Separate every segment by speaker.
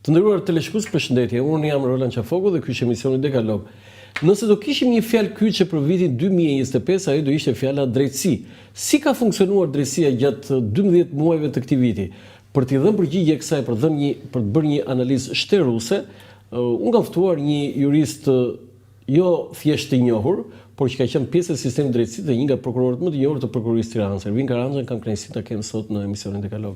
Speaker 1: Të nderuar teleshikues, përshëndetje. Unë jam Roland Qafoku dhe ky është emisioni Dekalog. Nëse do kishim një fjalë kyçe për vitin 2025, ajo do ishte fjala drejtësi. Si ka funksionuar drejtësia gjatë 12 muajve të këtij viti? Për t'i dhënë përgjigje kësaj, për të bërë një analizë shtërruese, unë kam ftuar një jurist jo thjesht të njohur, por që ka qenë pjesë e sistemit drejtësisë dhe një nga prokurorët më të njohur të prokurorisë Tiranës. Ervin Karanxhën kam kënaqësinë ta kem sot në emisionin Dekalog.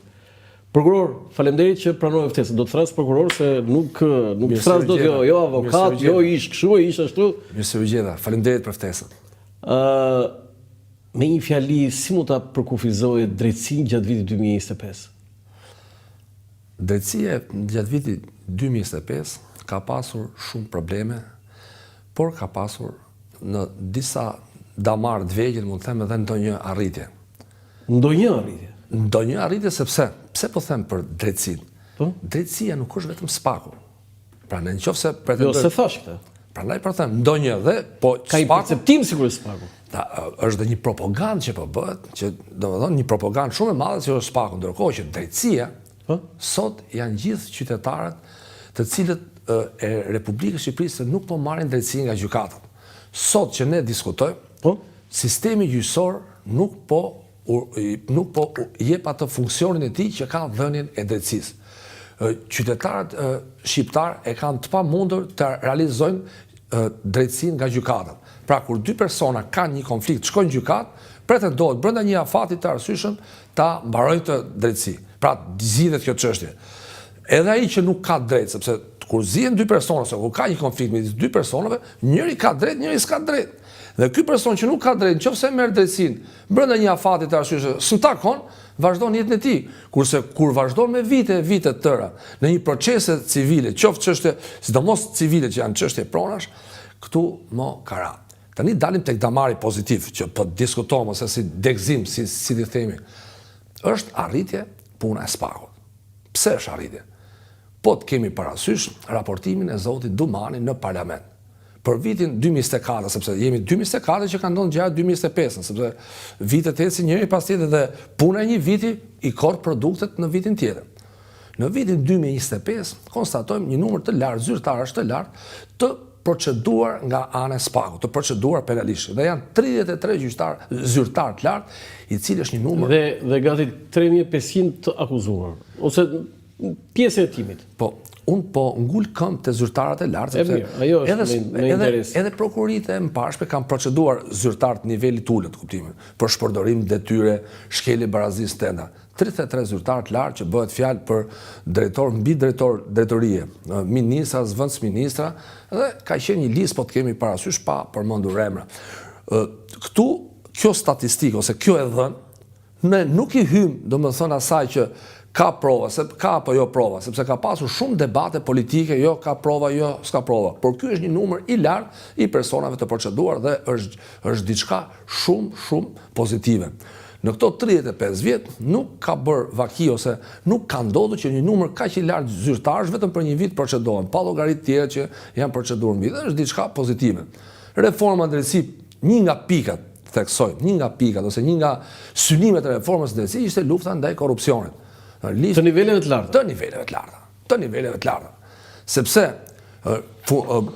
Speaker 1: Prokuror, faleminderit që pranove ftesën. Do të thras prokuror se nuk thras dot jo avokat, jo ish kështu, ish ashtu.
Speaker 2: Mirë se u gjeta. Faleminderit për ftesën.
Speaker 1: Me një fjali, si mund ta përkufizoje drejtësinë gjatë vitit 2025?
Speaker 2: Drejtësia gjatë vitit 2025 ka pasur shumë probleme, por ka pasur në disa damar të vegjël, mund të them edhe ndonjë arritje.
Speaker 1: Ndonjë arritje?
Speaker 2: Ndonjë arritje sepse, pse po them për drejtësinë? Drejtësia nuk është vetëm spaku. Pra nëse pretendoj.
Speaker 1: Jo, se thash këtë.
Speaker 2: Prandaj po them ndonjë dhe po
Speaker 1: ka një perceptim sigurisht spaku.
Speaker 2: Është dhe një propagandë që po bëhet, që domethënë një propagandë shumë e madhe që është spaku, ndërkohë që drejtësia sot janë gjithë qytetarët të cilët e Republikës së Shqipërisë nuk po marrin drejtësi nga gjykata. Sot që ne diskutojmë, sistemi gjyqësor nuk po jep atë funksionin e tij që ka dhënien e drejtësisë. Qytetarët shqiptar e kanë të pamundur të realizojnë drejtësinë nga gjykata. Pra kur dy persona kanë një konflikt, shkojnë gjykatë, pretendohet brenda një afati të arsyeshëm ta mbarojnë të drejtësi. Pra zgjidhet kjo çështje. Edhe ai që nuk ka drejtë, sepse kur zihen dy persona, ose kur ka një konflikt midis dy personave, njëri ka drejtë, njëri s'ka drejtë. Dhe ky person që nuk ka drejtë, nëse merr drejtësinë brenda një afati të arsyeshëm, s'u takon, vazhdon jetën e tij. Kurse kur vazhdon me vite të tëra në një procese civile, qoftë çështje, sidomos civile që janë çështje pronash, këtu mo ka ra. Tani dalim tek damari pozitiv që po diskutojmë ose si degzim, si ti themi. Është arritje puna e spakut. Pse është arritje? Po të kemi parasysh raportimin e zotit Dumani në parlament. Për vitin 2024, sepse jemi 2024 që ka ndonë gjatë 2025, sepse vitet ecin njëri pas tjetër dhe puna e një viti i korr produktet në vitin tjetër. Në vitin 2025 konstatojmë një numër të lartë, zyrtarësh të lartë, të proceduar nga ana e spakut, të proceduar penalisht. Dhe janë 33 zyrtarë të lartë, i cili është një numër.
Speaker 1: Dhe gati 3500 të akuzuar, ose pjesë e timit.
Speaker 2: Po, unë po ngull këmbë të zyrtarët e lartë, edhe prokuroritë e mbarshme kanë proceduar zyrtarët nivelit ulët, kuptimin, për shpërdorim detyre, shkelje barazisë tenda. 33 zyrtarë të lartë që bëhet fjalë për drejtor mbi drejtorie, ministra, zëvendësministra, dhe ka qenë një listë po të kemi parasysh pa përmendur emra. Këtu kjo statistikë ose kjo e dhënë, ne nuk i hym, domethënë asaj që ka prova, ka apo jo prova, sepse ka pasur shumë debate politike, jo ka prova, jo s'ka prova. Por ky është një numër i lartë i personave të proceduar dhe është diçka shumë pozitive. Në këto 35 vjet nuk ka bërë vaki ose nuk ka ndodhur që një numër kaq i lartë zyrtarësh vetëm për një vit procedohen, pa llogaritë tjera që janë proceduar mbi. Dhe është diçka pozitive. Reforma drejtësi, një nga pikat, theksoj, një nga pikat ose një nga synimet e reformës drejtësisë ishte lufta ndaj korrupsionit.
Speaker 1: Të niveleve të larta.
Speaker 2: Të niveleve të larta. Sepse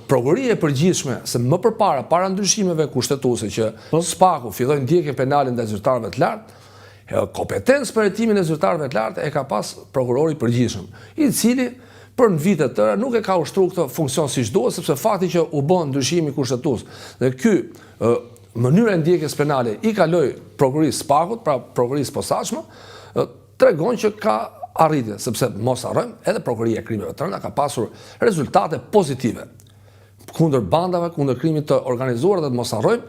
Speaker 2: prokuroria e përgjithshme, se më përpara, para ndryshimeve kushtetuese që spaku filloi ndjekjen penale ndaj zyrtarëve të lartë, kompetencë për hetimin e zyrtarëve të lartë e ka pas prokurori i përgjithshëm, i cili për në vite të tëra nuk e ka ushtruar këtë funksion siç duhet, sepse fakti që u bën ndryshimi kushtetues dhe ky mënyra e ndjekjes penale i kaloi prokurorisë spakut, pra prokurorisë posaçme, tregon që ka arritje, sepse mos harrojmë, edhe prokuroria e krimeve të rënda ka pasur rezultate pozitive kundër bandave, kundër krimit të organizuar, dhe mos harrojmë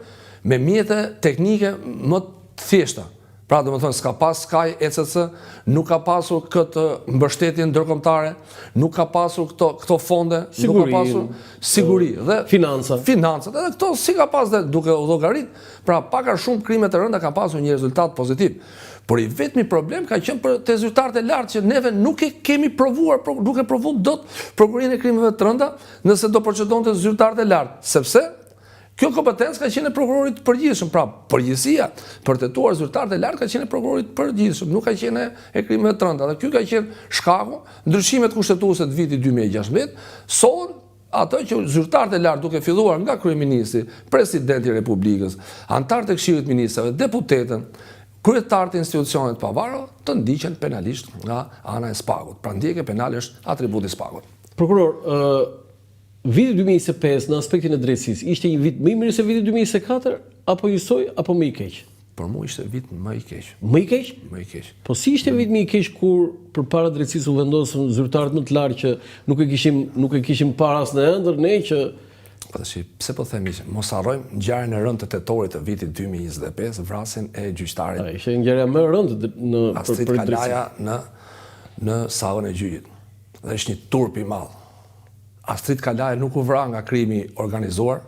Speaker 2: me mjete teknike më të thjeshta. Pra, domethënë, s'ka pas Sky ECC, nuk ka pasur këtë mbështetje ndërkombëtare, nuk ka pasur këto fonde, nuk ka pasur siguri dhe financat. Edhe këto si ka pas dhe duke u llogarit, pra pak a shumë krimet e rënda ka pasur një rezultat pozitiv. Por i vetmi problem ka qenë për te zyrtarët e lartë që neve nuk e kemi provuar, nuk e provuam dot prokurorinë e krimeve të rënda nëse do procedonte zyrtarët e lartë, sepse Kjo kompetencë ka qenë e prokurorit të përgjithshëm, pra përgjegjësia për të tetuar zyrtarët e lartë ka qenë e prokurorit të përgjithshëm, nuk ka qenë e krimeve të rënda. Dhe ky ka qenë shkaku, ndryshimet kushtetuese të vitit 2016, son ato që zyrtarët e lartë duke filluar nga kryeministri, presidenti i Republikës, anëtarët e Këshillit të Ministrave, deputetën, kryetarët e institucioneve të pavarura të ndiqen penalisht nga ana e SPAK-ut. Pra ndjekja penale është atributi i SPAK-ut.
Speaker 1: Prokuror, viti 2025 në aspektin e drejtësisë ishte një vit më i mirë se viti 2024 apo njësoj apo më i keq?
Speaker 2: Për mua ishte vit më i keq.
Speaker 1: Më i keq?
Speaker 2: Më i keq.
Speaker 1: Po si ishte vit më i keq kur përpara drejtësisë u vendosën zyrtarët më të lartë që nuk e kishim para as në ëndër ne që
Speaker 2: Po tash pse po themi që mos harrojmë ngjarjen e rëndë të tetorit të vitit 2025, vrasjen e gjyqtarit.
Speaker 1: ishte ngjarja më e rëndë në
Speaker 2: Astrid Kalaja në sallën e gjyqit. Dhe është një turp i madh. Astrid Kalaja nuk u vra nga krimi organizuar,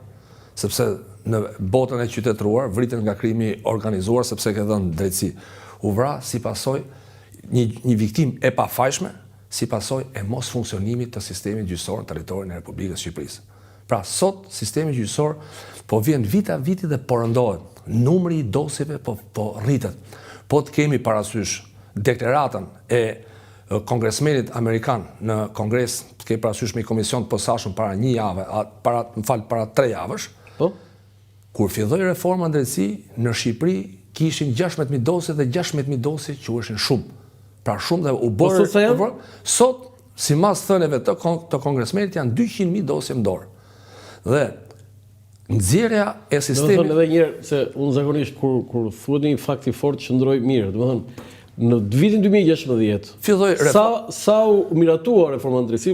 Speaker 2: sepse në botën e qytetëruar vriten nga krimi organizuar sepse ka dhënë drejtësi. U vra si pasojë një viktim e pafajshme, si pasojë e mos funksionimit të sistemit gjyqësor në territorin e Republikës së Shqipërisë. Pra sot sistemi gjyqësor po vjen vit a viti dhe po rëndohet. Numri i dosjeve po rritet. Po të kemi parasysh deklaratën e kongresmenit amerikan në kongres, të ke parasysh me komision të posaçëm para një jave, para 3 javësh, kur filloi reforma në drejtësi, në Shqipëri kishin 16.000 dosje dhe 16.000 dosje quheshin shumë. Pra shumë dhe u bërë. Sot, simas thënieve të kongresmenit, janë 200.000 dosje në dorë. Dhe nxjerrja e sistemit.
Speaker 1: Do të thënë edhe një herë se unë zakonisht kur thuhet një fakt i fortë qëndroj mirë, do të thënë në vitin 2016
Speaker 2: filloi
Speaker 1: sa u miratua reforma në drejtësi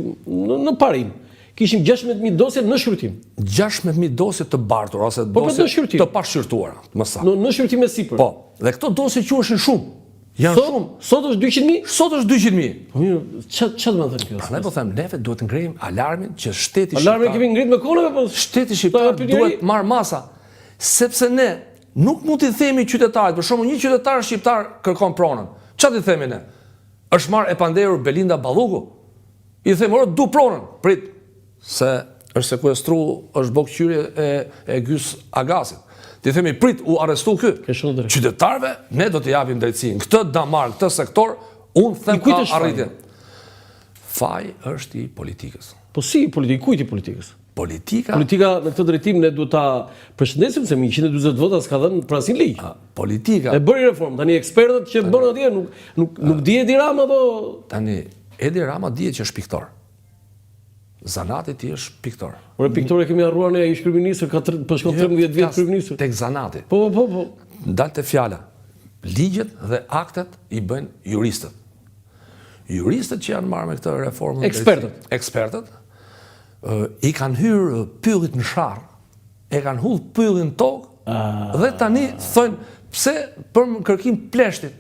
Speaker 1: në parim. Kishim 16.000 dosje në shqyrtim.
Speaker 2: 16.000 dosje të bartur ose dosje të pashqyrtuara, më saktë.
Speaker 1: Në shqyrtim e sipër.
Speaker 2: Po, dhe këto dosje quheshin shumë. Janë shumë.
Speaker 1: Sot është 200.000?
Speaker 2: Sot është 200.000.
Speaker 1: Po mirë, ç'a do të thënë kjo?
Speaker 2: Prandaj po them, neve duhet të ngrejmë alarmin që shteti shqiptar.
Speaker 1: Alarmin kemi ngrit me kohën apo
Speaker 2: shteti shqiptar duhet marr masa, sepse ne nuk mund t'i themi qytetarit, për shembull një qytetar shqiptar kërkon pronën. Ç'a t'i themi ne? Është marrë e panderur Belinda Balluku? I themi, "Ora, du pronën." Prit, se është sekuestruar, është bërë qyrje e Gjys Agasit. Ti themi, prit, u arrestu ky. Qytetarëve, ne do t'i japim drejtësinë. Këtë damar, këtë sektor, unë them ka arritje. Faji është i politikës.
Speaker 1: Po si politikë? Kujt i politikës?
Speaker 2: Politika
Speaker 1: në këtë drejtim ne duhet ta përshëndesim se 140 vota s'ka dhënë për asnjë ligj.
Speaker 2: Politika.
Speaker 1: E bëri reformë. Tani ekspertët që bën atje nuk di Edi Rama apo
Speaker 2: tani Edi Rama dihet që është piktor. Zanati ti është piktor.
Speaker 1: Por piktorë kemi harruar ne, ai ish kryeminist, ka po shkon 13 vjet kryeminist.
Speaker 2: Tek zanati.
Speaker 1: Po.
Speaker 2: Ndalte fjala. Ligjet dhe aktet i bëjnë juristët. Juristët që janë marrë me këtë reformë, ekspertët i kanë hyrë pyllit në sharr, e kanë hull pyllin tokë dhe tani thonë pse për kërkim pleshtit.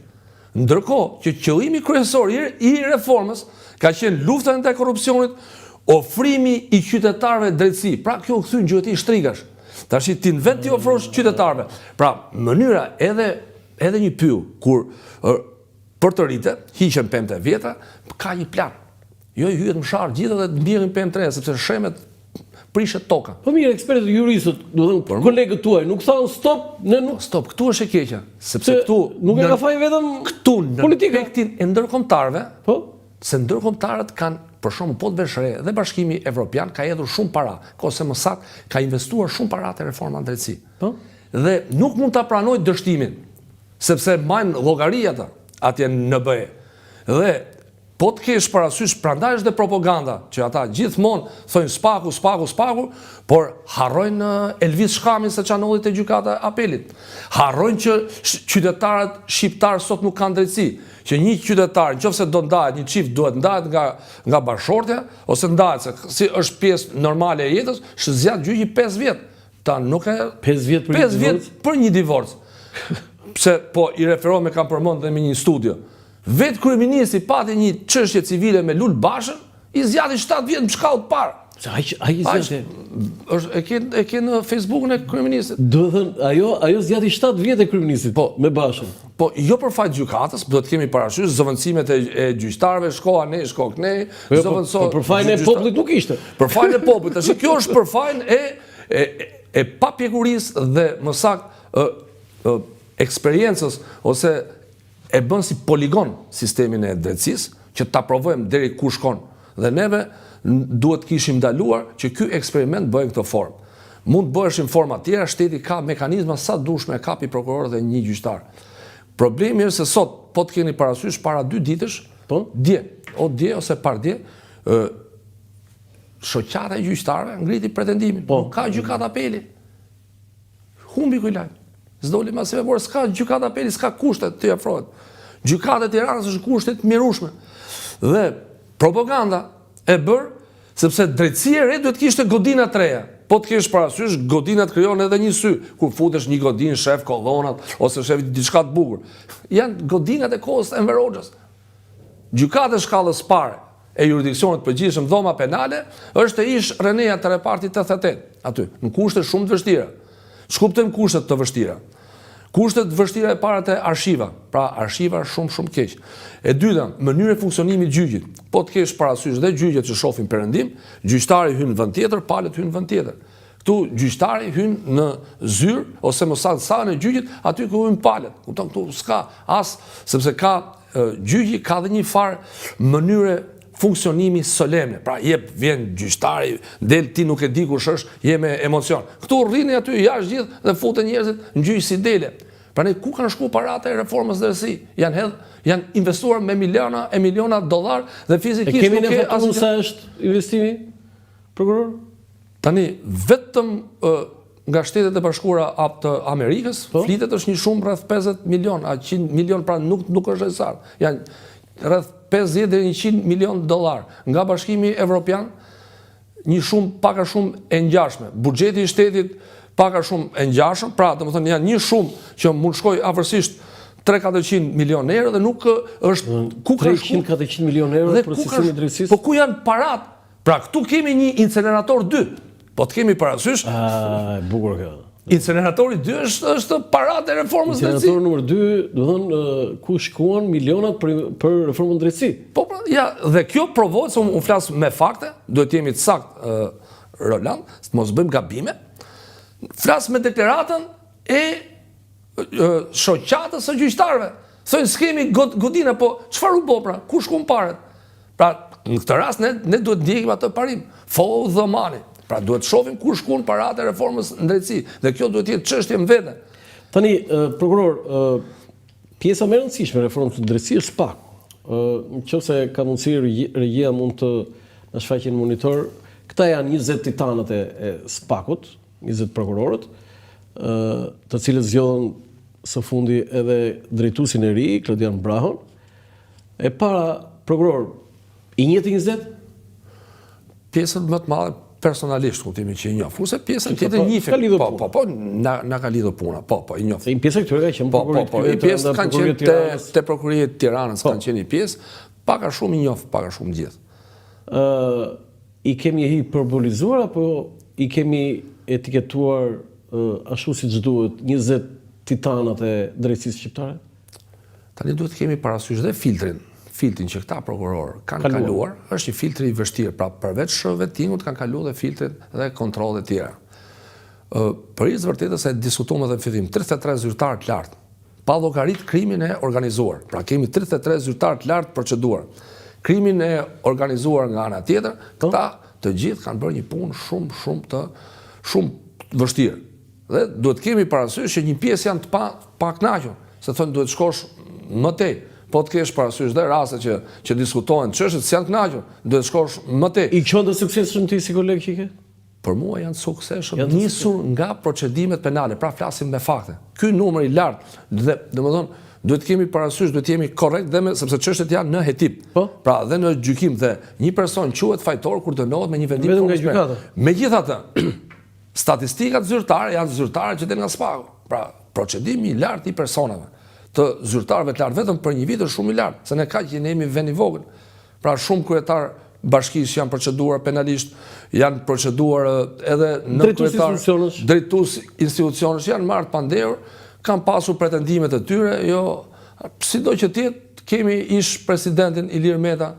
Speaker 2: Ndërkohë që qëllimi kryesor i reformës ka qenë lufta ndaj korrupsionit, ofrimi i qytetarëve drejtësi. Pra kjo u kthyn gjuhëti shtrigash. Tash ti në vend ti ofrosh qytetarëve. Pra mënyra edhe një pyll kur për të rritë, hiqen pemët e vjetra, ka një plan. Jo i hyet në sharr gjithë dhe të mbjellin pemë të reja, sepse shemet prishet toka.
Speaker 1: Po mirë, ekspertët juristët, do të thënë kolegët tuaj, nuk thonë stop, ne nuk
Speaker 2: stop, këtu është e keqja, sepse këtu
Speaker 1: nuk e ka faj vetëm
Speaker 2: këtu në aspektin e ndërkombëtarëve,
Speaker 1: po,
Speaker 2: se ndërkombëtarët kanë për shembull po të vesh re dhe Bashkimi Evropian ka hedhur shumë para, ose më saktë ka investuar shumë para te reforma në drejtësi.
Speaker 1: Po.
Speaker 2: Dhe nuk mund ta pranojë dështimin, sepse majnë llogari ata atje në BE. Dhe po të kesh parasysh, prandaj është dhe propaganda, që ata gjithmonë thonë spaku, por harrojnë Elvis Shkamin se çanolli te gjykata e apelit. Harrojnë që qytetarët shqiptar sot nuk kanë drejtësi, që një qytetar, nëse do ndahet, një çift duhet ndahet nga bashkëshortja ose ndahet se si është pjesë normale e jetës, zgjat gjyqi 5 vjet. Ta nuk e
Speaker 1: 5 vjet
Speaker 2: për një divorc. Pse po i referohem me kam përmend dhe me një studio. Vetë kryeministri pati një çështje civile me Lul Bashën, i zgjati 7 vjet në shkallë të parë.
Speaker 1: Ai zgjati.
Speaker 2: E ke në Facebookun e kryeministit.
Speaker 1: Do të thënë, ajo zgjati 7 vjet e kryeministit, po, me Bashën.
Speaker 2: Po, jo për fat gjykatës, do të kemi parasysh zëvendësimet e gjyqtarëve, shkoa ne, shko këne,
Speaker 1: zëvendëso. Për fajin e popullit nuk ishte.
Speaker 2: Për fajin e popullit, tash kjo është për fajin e papjekurisë dhe më saktë eksperiencës ose e bën si poligon sistemin e drejtësisë, që ta provojmë deri ku shkon. Dhe neve duhet kishim ndaluar që ky eksperiment bëjë në këtë formë. Mund të bëheshin forma tjera, shteti ka mekanizma sa dushme e kapi prokuror dhe një gjyqtar. Problemi është se sot, po të keni parasysh para 2 ditësh, dje ose pardje, shoqata e gjyqtarëve ngriti pretendimin. Nuk ka gjykat apeli. Humbi ky lajm. S'doli më se vor, s'ka gjykat apeli, s'ka kushte të afrohet. Gjykata e Tiranës është kushtet mjerueshme. Dhe propaganda e bërë sepse drejtësia e re duhet kishte godina të reja. Po të kesh parasysh, godinat krijon edhe një sy, kur futesh një godinë shef kollonat ose shef diçka të bukur. Janë godinat e kohës Enver Hoxhës. Gjykata e shkallës parë e jurisdiksionit përgjithshëm dhoma penale është e ish Renea të repartit 88 aty, në kushte shumë të vështira. Shkuptojmë kushtet të vështira. Kushtet të vështira e para të arshiva, pra arshiva shumë keq. E dyta, mënyra e funksionimit gjyqit. Po të kesh parasysh dhe gjyqet që shohin perëndim, gjyqtari hyn në vend tjetër, palët hyn në vend tjetër. Këtu gjyqtari hyn në zyrë ose më saktë salën e gjyqit, aty ku hyn palët. Kupton, këtu s'ka as sepse ka gjyqi ka dhe një farë mënyre funksionimi solemne. Pra vjen gjyqtari, del ti nuk e di kush është, je me emocion. Këtu rrini aty jashtë gjithë dhe futen njerëzit në gjyq si dele. Pra ne ku kanë shku paratë e reformës drejtësi? Janë investuar me miliona dollar dhe fizikisht
Speaker 1: kemi ne fatuar sa është investimi prokuror?
Speaker 2: Tani vetëm nga Shtetet e Bashkuara të Amerikës, flitet është një shumë rreth 50 milion, a 100 milion pra nuk është e saktë. Janë rreth 50 deri 100 milion dollar. Nga Bashkimi Evropian, një shumë paka shumë e ngjashme. Buxheti i shtetit paka shumë e ngjashëm, pra domethënë janë një shumë që mund shkoj afërsisht 300-400 milion euro dhe nuk është ku ka
Speaker 1: 300-400 milion euro për sistemin e drejtësisë.
Speaker 2: Po ku janë parat? Pra këtu kemi një incenerator 2. Po të kemi parasysh.
Speaker 1: Bukur kjo.
Speaker 2: Inceneratori 2 është parat e reformës drejtësi.
Speaker 1: Inceneratori numër 2, do thonë ku shkuan milionat për reformën drejtësi.
Speaker 2: Po ja, dhe kjo provohet se unë flas me fakte, duhet jemi të saktë Roland, mos bëjmë gabime. Flas me deklaratën e shoqatës së gjyqtarëve. Thonë s'kemi godina, po çfarë u bë pra? Ku shkuan parat? Pra në këtë rast ne duhet ndjekim atë parim. Follow the money. Pra duhet shohim ku shkuan paratë e reformës në drejtësi dhe kjo duhet jetë çështje në vete.
Speaker 1: Tani prokuror, pjesa më e rëndësishme e reformës së drejtësisë është SPAK. Nëse ka mundësi regjia mund të na shfaqë në monitor, këta janë 20 titanët e SPAK-ut, 20 prokurorët, të cilët zgjodhen së fundi edhe drejtuesin e ri, Klodian Brahon. E para prokuror i njëjtë 20?
Speaker 2: Pjesën më të madhe personalisht kuptimin që i njoh. Kurse pjesën tjetër njihej. Po, na ka lidhur puna. Po, i njoh.
Speaker 1: Se një pjesë këtyre ka qenë
Speaker 2: prokurori. I pjesë kanë qenë te prokuroria e Tiranës, kanë qenë një pjesë, pak a shumë i njoh, pak a shumë gjithë.
Speaker 1: I kemi hiperbolizuar apo i kemi etiketuar ashtu siç duhet 20 titanat e drejtësisë shqiptare?
Speaker 2: Tani duhet kemi parasysh dhe filtrin që këta prokurorë kanë kaluar, është një filtri i vështirë, pra përveç vettingut kanë kaluar dhe filtrit dhe kontrollet e tjera. Për i vërtetës e diskutuam edhe në fillim, 33 zyrtarë të lartë, pa llogarit krimin e organizuar. Pra kemi 33 zyrtarë të lartë proceduar. Krimin e organizuar nga ana tjetër, këta të gjithë kanë bërë një punë shumë vështirë. Dhe duhet kemi parasysh që një pjesë janë të pakënaqur, se thonë duhet shkosh më tej. Po të kesh parasysh dhe raste që diskutohen çështjet që janë të kënaqur, duhet shkosh më tej.
Speaker 1: I qënë të suksesshëm ti si koleg që ke?
Speaker 2: Për mua janë suksesshëm nisur nga procedimet penale, pra flasim me fakte. Ky numër i lartë dhe domethënë duhet kemi parasysh, duhet jemi korrekt dhe sepse çështjet janë në hetip. Pra dhe në gjykim dhe një person quhet fajtor kur dënohet me një vendim
Speaker 1: vetëm nga gjykata.
Speaker 2: Megjithatë, statistikat zyrtare janë zyrtare që del nga SPAK-u. Pra procedimi i lartë i personave të zyrtarëve të lartë vetëm për një vit është shumë i lartë, se ne kaq që jemi vend i vogël. Pra shumë kryetar bashkisë janë proceduar penalisht, janë proceduar edhe në kryetar drejtues institucionesh janë marrë pandehur, kanë pasur pretendimet e tyre, jo sido që të jetë, kemi ish presidentin Ilir Meta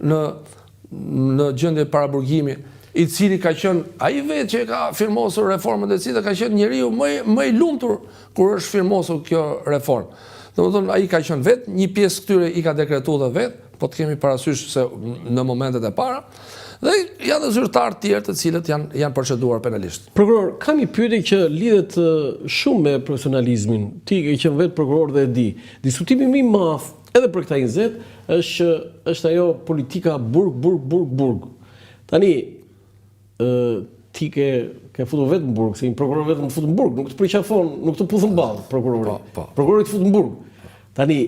Speaker 2: në gjendje paraburgimi, i cili ka qenë, ai vetë që ka firmosur reformën e drejtësisë, ka qenë njeriu më i lumtur kur është firmosur kjo reformë. Domethënë ai ka qenë vetë, një pjesë këtyre i ka dekretuar dhe vetë, po të kemi parasysh se në momentet e para, dhe janë zyrtarë tjerë të cilët janë proceduar penalisht.
Speaker 1: Prokuror, kam një pyetje që lidhet shumë me profesionalizmin. Ti ke qenë vetë prokuror dhe e di. Diskutimi më i madh edhe për këta 20 është ajo politika burg. Tani ti ke futur vetë në burg, se një prokuror vetëm të futur në burg, nuk të përqafon, nuk të puthën ballë prokurori. Prokurori të futur në burg. Tani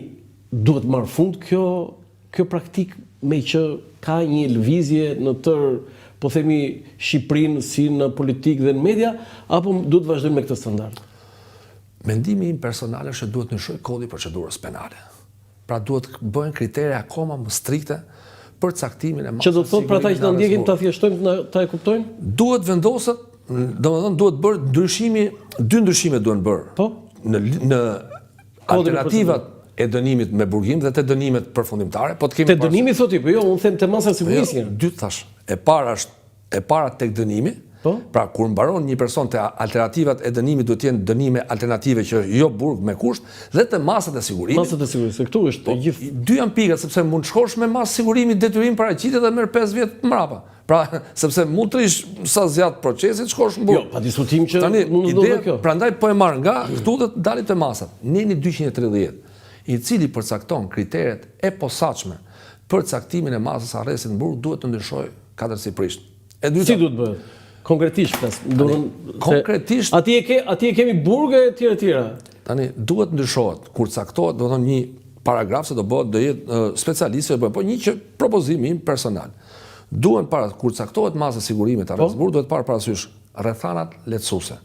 Speaker 1: duhet marrë fund kjo praktik me që ka një lëvizje në tërë, po themi, Shqipërinë si në politikë dhe në media, apo duhet vazhdojmë me këtë standard?
Speaker 2: Mendimi im personal është që duhet ndryshoj kodi i procedurës penale. Pra duhet bëhen kritere akoma më strikte për caktimin e masës.
Speaker 1: Që do të thotë për ata që na ndjekin ta thjeshtojmë, ta e kuptojmë?
Speaker 2: Duhet vendoset, domethënë duhet bërë dy ndryshime duhen bërë.
Speaker 1: Po?
Speaker 2: Në alternativat e dënimit me burgim dhe të dënimet përfundimtare, po të kemi
Speaker 1: te dënimi thotë, po jo, unë them te masa e sigurisë.
Speaker 2: Dy thash. E para tek dënimi.
Speaker 1: Po?
Speaker 2: Pra kur mbaron një person te alternativat e dënimit duhet të jenë dënime alternative që jo burg me kusht, dhe te masat e sigurimit.
Speaker 1: Masat e sigurisë, këtu është gjithë.
Speaker 2: Dy janë pikat, sepse mund të shkosh me masë sigurimi detyrim paraqitet dhe merr 5 vjet mbrapa. Pra, sepse mund të rish sa zjat procesit, shkosh në burg.
Speaker 1: Jo, pa diskutim që
Speaker 2: mund të ndodhë kjo. Prandaj po e marr nga këtu dhe dalit te masat. Neni 230, i cili përcakton kriteret e posaçme për caktimin e masës arrestit në burg, duhet të ndryshojë katërsipërisht.
Speaker 1: Si duhet bëhet? Konkretisht flas.
Speaker 2: Konkretisht
Speaker 1: Atje e kemi burge e tjera.
Speaker 2: Tani duhet ndryshohet kur caktohet, do të thonë një paragraf se do jetë specialistë, po një që propozim im personal. Duhen kur caktohet masa sigurimit arrest burg, duhet parë parasysh rrethanat lehtësuese,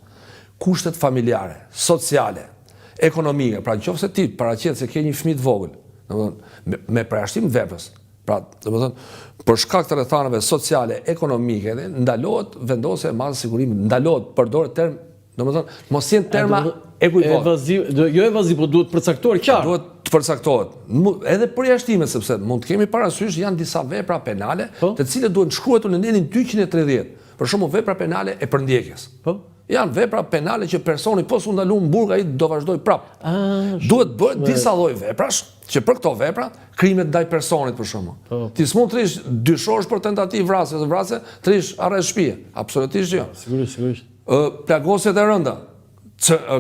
Speaker 2: kushtet familjare, sociale, ekonomike. Pra nëse ti paraqet se ke një fëmijë të vogël, domethënë me përjashtim veprës. Pra, domethënë, për shkak të rrethanave sociale, ekonomike, ndalohet vendosja e masës sigurimit, ndalohet përdoret term, domethënë, mos jenë terma ekuivokë.
Speaker 1: Jo evaziv, po duhet përcaktuar qartë.
Speaker 2: Duhet të përcaktohet. Edhe përjashtime, sepse mund të kemi parasysh janë disa vepra penale, të cilët duhen shkruar në nenin 230. Për shembull, vepra penale e përndjekjes. Janë vepra penale që personi po s'u ndalon në burg, ai do vazhdoj prap. Duhet bëhet disa lloj veprash që për këto vepra, krimet ndaj personit për shembull. Ti s'mund të rish dyshosh për tentativë vrasje, të rish arrest shtëpie. Absolutisht jo.
Speaker 1: Sigurisht.
Speaker 2: Plagosjet e rënda,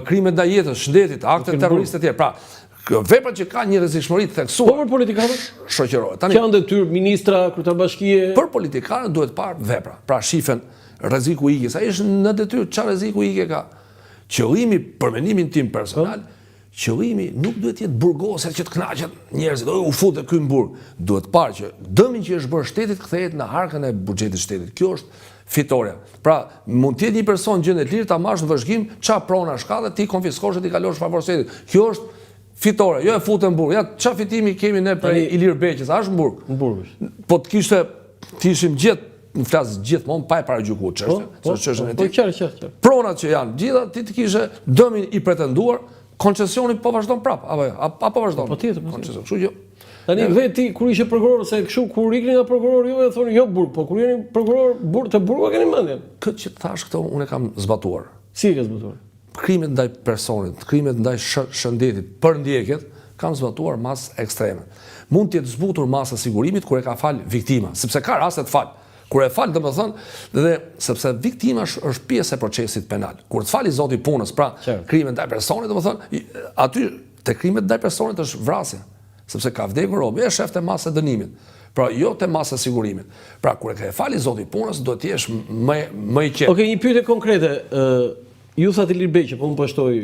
Speaker 2: krimet ndaj jetës, shëndetit, akte terroriste të tjera. Pra, vepra që ka një rrezikshmëri të theksuar.
Speaker 1: Po për politikanët?
Speaker 2: Shoqërohet.
Speaker 1: Që janë detyrë ministra, kryetar bashkie.
Speaker 2: Për politikanët duhet parë vepra. Pra shifen rreziku i ikjes. Ai është në detyrë çfarë rreziku i ikje ka. Qëllimi për mendimin tim personal, qëllimi nuk duhet të jetë burgosja që të kënaqet njerëzit, u futet këy në burg. Duhet parë që dëmin që është bërë shtetit kthehet në harkën e buxhetit shtetit. Kjo është fitoria. Pra, mund të jetë një person gjendje të lirë ta marrësh në vëzhgim, ç'a prona shka dhe ti konfiskosh dhe ti kalosh favor shtetit. Kjo është fitore, jo e futën në burg. Ja, ç'a fitimi kemi ne për Ilir Beqës, a është në burg?
Speaker 1: Në burg është.
Speaker 2: Po të ishim në flas gjithmonë pa e paragjykuar çështën.
Speaker 1: Po qartë.
Speaker 2: Pronat që janë, gjitha ti të kishe dëmin i pretenduar, koncesioni po vazhdon prap, apo vazhdon?
Speaker 1: Po tjetër,
Speaker 2: koncesioni. Kështu jo.
Speaker 1: Tani veti kur ishe prokuror, se kështu kur ikni nga prokuror juve thonë jo burg, po kur jeni prokuror burg te burgu keni mendjen.
Speaker 2: Këtë që thash këto unë e kam zbatuar.
Speaker 1: Si e ke zbatuar?
Speaker 2: Krimet ndaj personit, krimet ndaj shëndetit, për ndjekjet, kam zbatuar masë ekstreme. Mund të jetë zbutur masa sigurimit kur e ka fal viktima, sepse ka raste të fal. Kur e fal, domethënë, dhe sepse viktima është pjesë e procesit penal. Kur të fali zoti punës, pra krimet ndaj personit, domethënë, aty te krimet ndaj personit është vrasja, sepse ka vdekur robi, e shef te masa e dënimit. Pra jo te masa e sigurimit. Pra kur e ka fali zoti punës, do të jesh më i qetë.
Speaker 1: Okej, një pyetje konkrete. Ju thatë Ilir Beqë, po unë po shtoj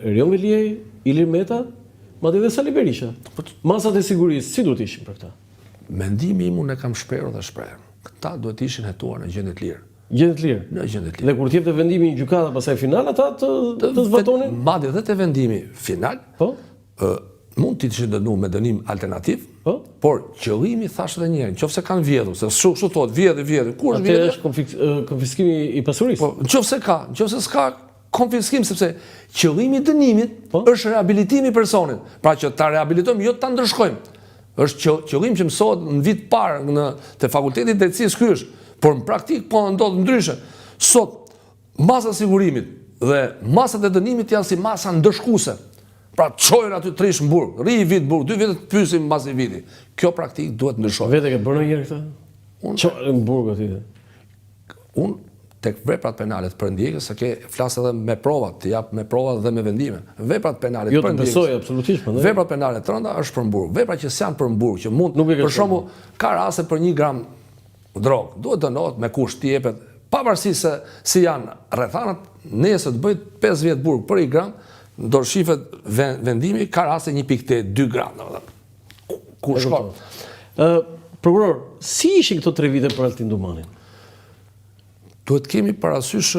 Speaker 1: Rion Veliaj, Ilir Meta, madje edhe Sali Berisha. Masat e sigurisë, si duhet ishin për këta?
Speaker 2: Mendimi im unë e kam shprehur dhe shpreh. Këta duhet ishin hetuar në gjendje të lirë.
Speaker 1: Gjendje të lirë?
Speaker 2: Në gjendje të lirë.
Speaker 1: Dhe kur t'jepte vendimi një gjykata pasaj final, ata të zbatonin?
Speaker 2: Madje edhe te vendimi final, mund t'i ishin dënuar me dënim alternativ, por qëllimi thash edhe një herë, nëse kanë vjedhur, se kështu thotë, vjedhë, kur është vjedhje?
Speaker 1: Atë është konfiskimi i pasurisë.
Speaker 2: Po, nëse s'ka konfiskim, sepse qëllimi i dënimit është rehabilitimi i personit. Pra që ta rehabilitojmë, jo ta ndryshkojmë. Është qëllim që mësohet në vit parë te fakulteti i drejtësisë ky është. Por në praktik po ndodh ndryshe. Sot masa sigurimit dhe masat e dënimit janë si masa ndëshkuese. Pra çojnë aty trish në burg, rri vit burg, 2 vite të pyesim mbas i viti. Kjo praktik duhet ndryshojë.
Speaker 1: Vetë ke bërë ndonjëherë këtë? Unë në burg aty.
Speaker 2: Unë tek veprat penale të përndjekës, se ke flas edhe me provat, të jap me provat dhe me vendime. Veprat penale të përndjekës.
Speaker 1: Jo, të besoj absolutisht, po.
Speaker 2: Veprat penale të rënda është për burg. Vepra që s'janë për burg, që mund për shembull ka raste për 1 gram drogë, duhet dënohet me kusht t'i jepet, pavarësisht se si janë rrethanat, nëse të bëjt 5 vjet burg për 1 gram, do shifet vendimi, ka raste 1.8, 2 gram, domethënë. Ku shkon?
Speaker 1: Prokuror, si ishin këto 3 vite për Altin Dumanin?
Speaker 2: Duhet kemi parasysh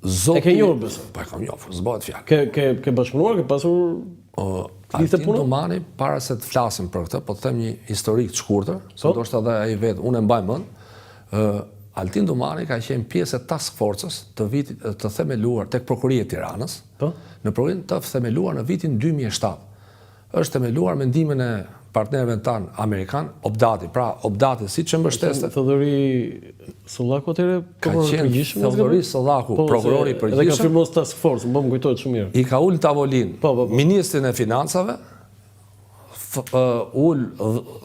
Speaker 2: zoti...
Speaker 1: E ke njohur besoj?
Speaker 2: Po e kam njohur, s'bëhet fjalë.
Speaker 1: Ke bashkëpunuar, ke pasur
Speaker 2: Altin Dumani, para se të flasim për këtë, po të them një historik të shkurtër, se ndoshta edhe ai vetë unë e mbaj mend. Altin Dumani ka qenë pjesë e task force-s të themeluar tek Prokuria e Tiranës, në provim të themeluar në vitin 2007. Është themeluar me ndihmën e partnerëve tanë amerikan, Obdati. Pra, Obdati siç e mbështeste.
Speaker 1: Theodori Sollaku atëherë
Speaker 2: ka qenë Theodori Sollaku, prokurori i përgjithshëm.
Speaker 1: Edhe ka firmuar task force, më kujtohet shumë mirë.
Speaker 2: I ka ul tavolinë ministrin e financave, ul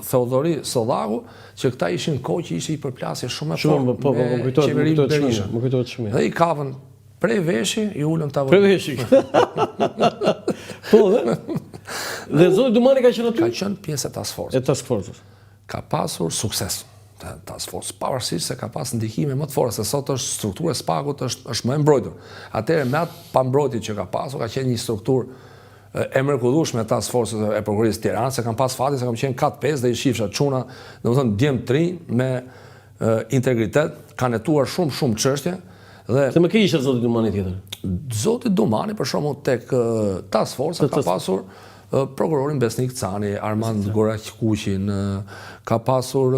Speaker 2: Theodori Sollaku, që këta ishin kohë që ishte i përplasje shumë e fortë me qeverinë Berishën.
Speaker 1: Më kujtohet shumë mirë.
Speaker 2: Dhe i kapën prej veshi, i ulën tavolinë.
Speaker 1: Prej veshi. Po, dhe zoti Dumani ka qenë aty?
Speaker 2: Ka qenë pjesë e task force.
Speaker 1: E task force.
Speaker 2: Ka pasur sukses te task force, pavarësisht se ka pas ndikime më të forta, se sot është struktura e SPAK-ut është më e mbrojtur. Atëherë me atë pambrojtje që ka pasur, ka qenë një strukturë e mrekullueshme task force e Prokurisë së Tiranës, se kam pas fatin se kam qenë 4-5 dhe i shifsha çuna, domethënë djem të rinj me integritet, kanë hetuar shumë çështje.
Speaker 1: Se më ke ishte zoti Dumani tjetër?
Speaker 2: Zoti Dumani për shembull tek task force ka pasur prokurorin Besnik Cani, Armand Gorakuqin, ka pasur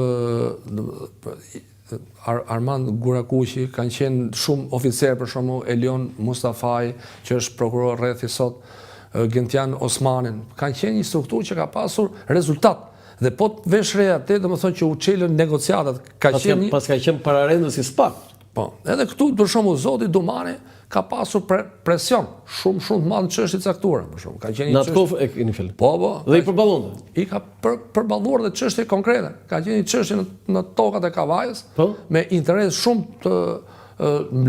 Speaker 2: Armand Gorakuqi, kanë qenë shumë oficerë, për shembull Elion Mustafaj, që është prokuror rrethi sot, Gentian Osmanin. Kanë qenë një strukturë që ka pasur rezultat. Dhe po të vesh re atë, domethënë që u çelën negociatat, ka qenë
Speaker 1: pas ka qenë pararendës i SPAK.
Speaker 2: Po, edhe këtu për shembull zoti Dumani ka pasur presion shumë të madh në çështje të caktuara, për shembull. Ka qenë
Speaker 1: një çështje. Në atë kohë e keni fjalë.
Speaker 2: Po.
Speaker 1: Dhe i përballonte.
Speaker 2: I ka përballuar dhe çështje konkrete. Ka qenë një çështje në tokat e Kavajës, me interes shumë të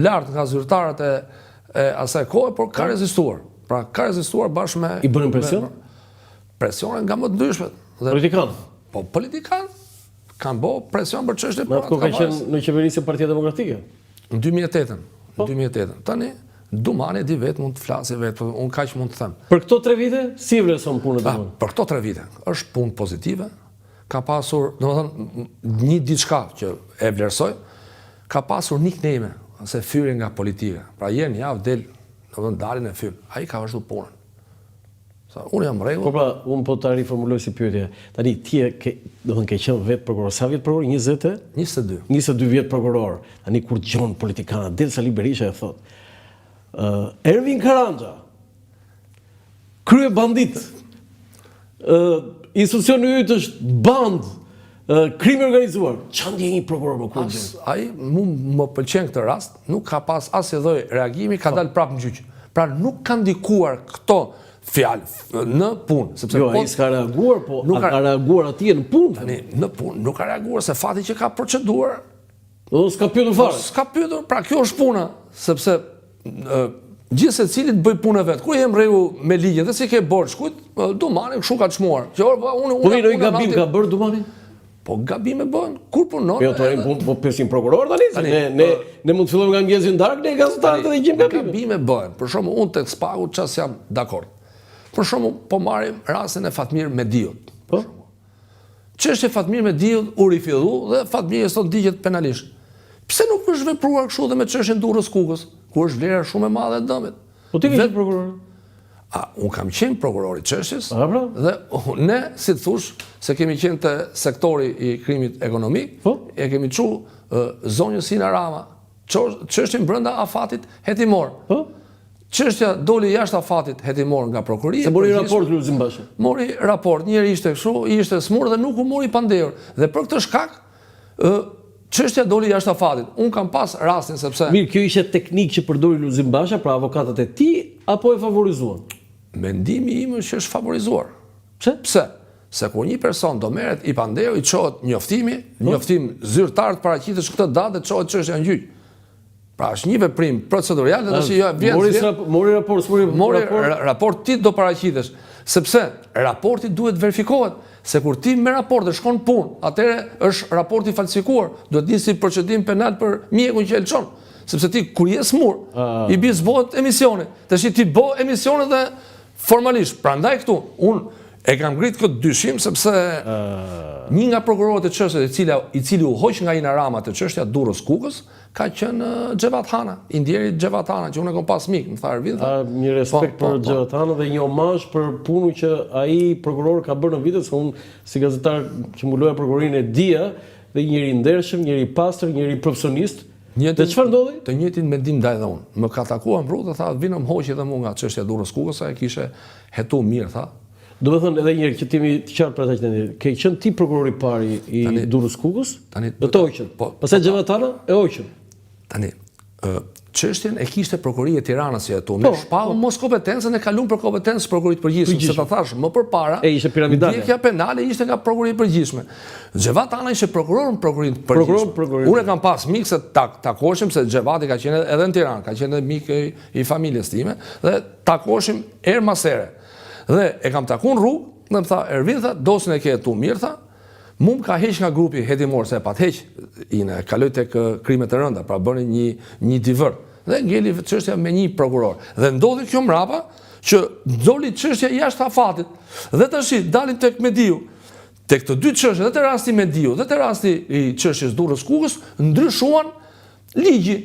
Speaker 2: lartë nga zyrtarët e asaj kohe, por ka rezistuar. Pra ka rezistuar bashkë me...
Speaker 1: I bënin presion?
Speaker 2: Presionin nga më të ndryshmet.
Speaker 1: Politikanë?
Speaker 2: Po, politikanë kanë bërë presion për çështje
Speaker 1: për atë kohë ka qenë në qeverisë e Partia Demokratike?
Speaker 2: Në 2008. Tani, Dumani di vetë mund të flasi vetë, unë kaq mund të them.
Speaker 1: Për këto 3 vite, si vlerëson punën e Dumani?
Speaker 2: Për këto 3 vite, është punë pozitive, ka pasur, domethënë, një diçka që e vlerësoj, ka pasur nikneme, ose fyrje nga politika. Pra një javë del, domethënë dalin e fyr. Ai ka vazhduar punën. Unë jam rregull.
Speaker 1: Po pra, unë po ta riformuloj si pyetje. Tani ti domethënë ke qenë vetë prokuror. Sa vjet prokuror?
Speaker 2: 22.
Speaker 1: 22 vjet prokuror. Tani kur gjon politikanë, del Sali Berisha e thot. Ervin Karanja, krye bandit. Institucioni yt është band, krimi organizuar. Çfarë ndjen një prokuror më kur?
Speaker 2: Ai më pëlqen këtë rast, nuk ka pas asnjë lloj reagimi, ka dalë prapë në gjyq. Pra nuk ka ndikuar këto fjalë në punë, sepse
Speaker 1: jo, ai s'ka reaguar, po ka reaguar atje në punë.
Speaker 2: Tani në punë nuk ka reaguar se fati që ka proceduar.
Speaker 1: S'ka pyetur fare.
Speaker 2: S'ka pyetur, pra kjo është puna, sepse gjithë secili të bëj punën vet. Kur jem rregull me ligjet, dhe si ke borx, kujt Dumani kështu ka çmuar. Që unë
Speaker 1: po një gabim ka bërë Dumani?
Speaker 2: Po gabime bën, kur punon.
Speaker 1: Jo, to punë po pesim prokuror tani. Ne mund të fillojmë nga ngjezin dark, ne gazetarët dhe gjim gabime.
Speaker 2: Gabime bën. Për shembull, unë tek SPAK-u ças jam dakord. Për shembull, po marrim rastin e Fatmir Mediut.
Speaker 1: Po.
Speaker 2: Çështja e Fatmir Mediut u rifillu dhe Fatmiri sot digjet penalisht. Pse nuk është vepruar kështu dhe me çështjen Durrës Kukës, ku është vlera shumë e madhe e dëmit?
Speaker 1: Po ti vetë prokuror.
Speaker 2: Unë kam qenë prokurori i çështjes
Speaker 1: pra?
Speaker 2: dhe ne, si të thush, se kemi qenë te sektori i krimit ekonomik, e kemi çu zonjën Sina Rama, çështjen brenda afatit hetimor. Çështja doli jashtë afatit hetimor nga prokuria.
Speaker 1: Se mori raport Lulzim Basha.
Speaker 2: Mori raport, njëri ishte kështu, ishte smur dhe nuk u mori pandehur. Dhe për këtë shkak çështja doli jashtë afatit. Unë kam pas rastin sepse
Speaker 1: Mirë, kjo ishte teknikë që përdori Lulzim Basha, pra avokatët e tij, apo e favorizuan?
Speaker 2: mendimi im është që është favorizuar.
Speaker 1: Pse?
Speaker 2: Pse? Se kur një person do merret i pandeu, i çohet njoftim zyrtar të paraqitësh këtë datë, çohet çështja në gjyq. Pra është një veprim procedurial dhe tash jo
Speaker 1: Mori raport,
Speaker 2: raport ti do paraqitesh, sepse raporti duhet verifikohet, se kur ti me raport dhe shkon punë, atëherë është raporti falsifikuar, duhet nisi procedim penal për mjekun që e lçon. Sepse ti kur je smur, i bie zbohet emisioni. Tash ti bë emisione dhe formalisht, prandaj këtu unë e kam ngrit këtë dyshim sepse një nga prokurorët e çështjes i cili u hoq nga Ina Rama të çështja Durrës Kukës ka qenë Xhevat Hana, i ndjeri Xhevat Hana, që unë e kam pas mik, më tha Ervin.
Speaker 1: Një respekt për Xhevat Hana dhe një omazh për punën që ai prokuror ka bërë në vitet, se unë si gazetar që mbuloja prokurorinë e dija, dhe njëri i ndershëm, njëri i pastër, njëri profesionist. Dhe çfarë ndodhi?
Speaker 2: Të njëjtin mendim ndaj dhe unë. Më ka takuar mbrut dhe tha, vinë më hoqi edhe mua nga çështja Durrës Kukës, sa e kishe hetu mirë, tha.
Speaker 1: Do të thënë edhe një herë që timi të qartë për ata që tani, ke qenë ti prokurori i parë i Durrës Kukës? Do të hoqën. Pastaj Xhevat Hana e hoqën.
Speaker 2: Tani, çështjen e kishte prokuroria e Tiranës që ato me shpallë mos kompetencën e kalon për kompetencë prokurorit përgjithshëm, se ta thash më përpara.
Speaker 1: E ishte piramidale.
Speaker 2: Ndjekja penale ishte nga prokuroria e përgjithshme. Xhevat Hana ishte prokuror në prokurorinë të përgjithshme. Unë kam pas mik se takoshim se Xhevati ka qenë edhe në Tiranë, ka qenë mik i familjes time dhe takoshim her mas here. Dhe e kam takuar në rrugë, dhe më tha, Ervin, tha, dosin e ke tu mirë, tha, mu më ka heq nga grupi hetimor, se e pat heq, kaloj tek krimet e rënda, pra bëni një divër, dhe ngeli çështja me një prokuror. Dhe ndodhi kjo mrapa, që doli çështja jashtë afatit, dhe tash dalin tek Mediu. Tek të dy çështje, dhe te rasti Mediu, dhe te rasti i çështjes Durrës Kukës, ndryshuan ligji.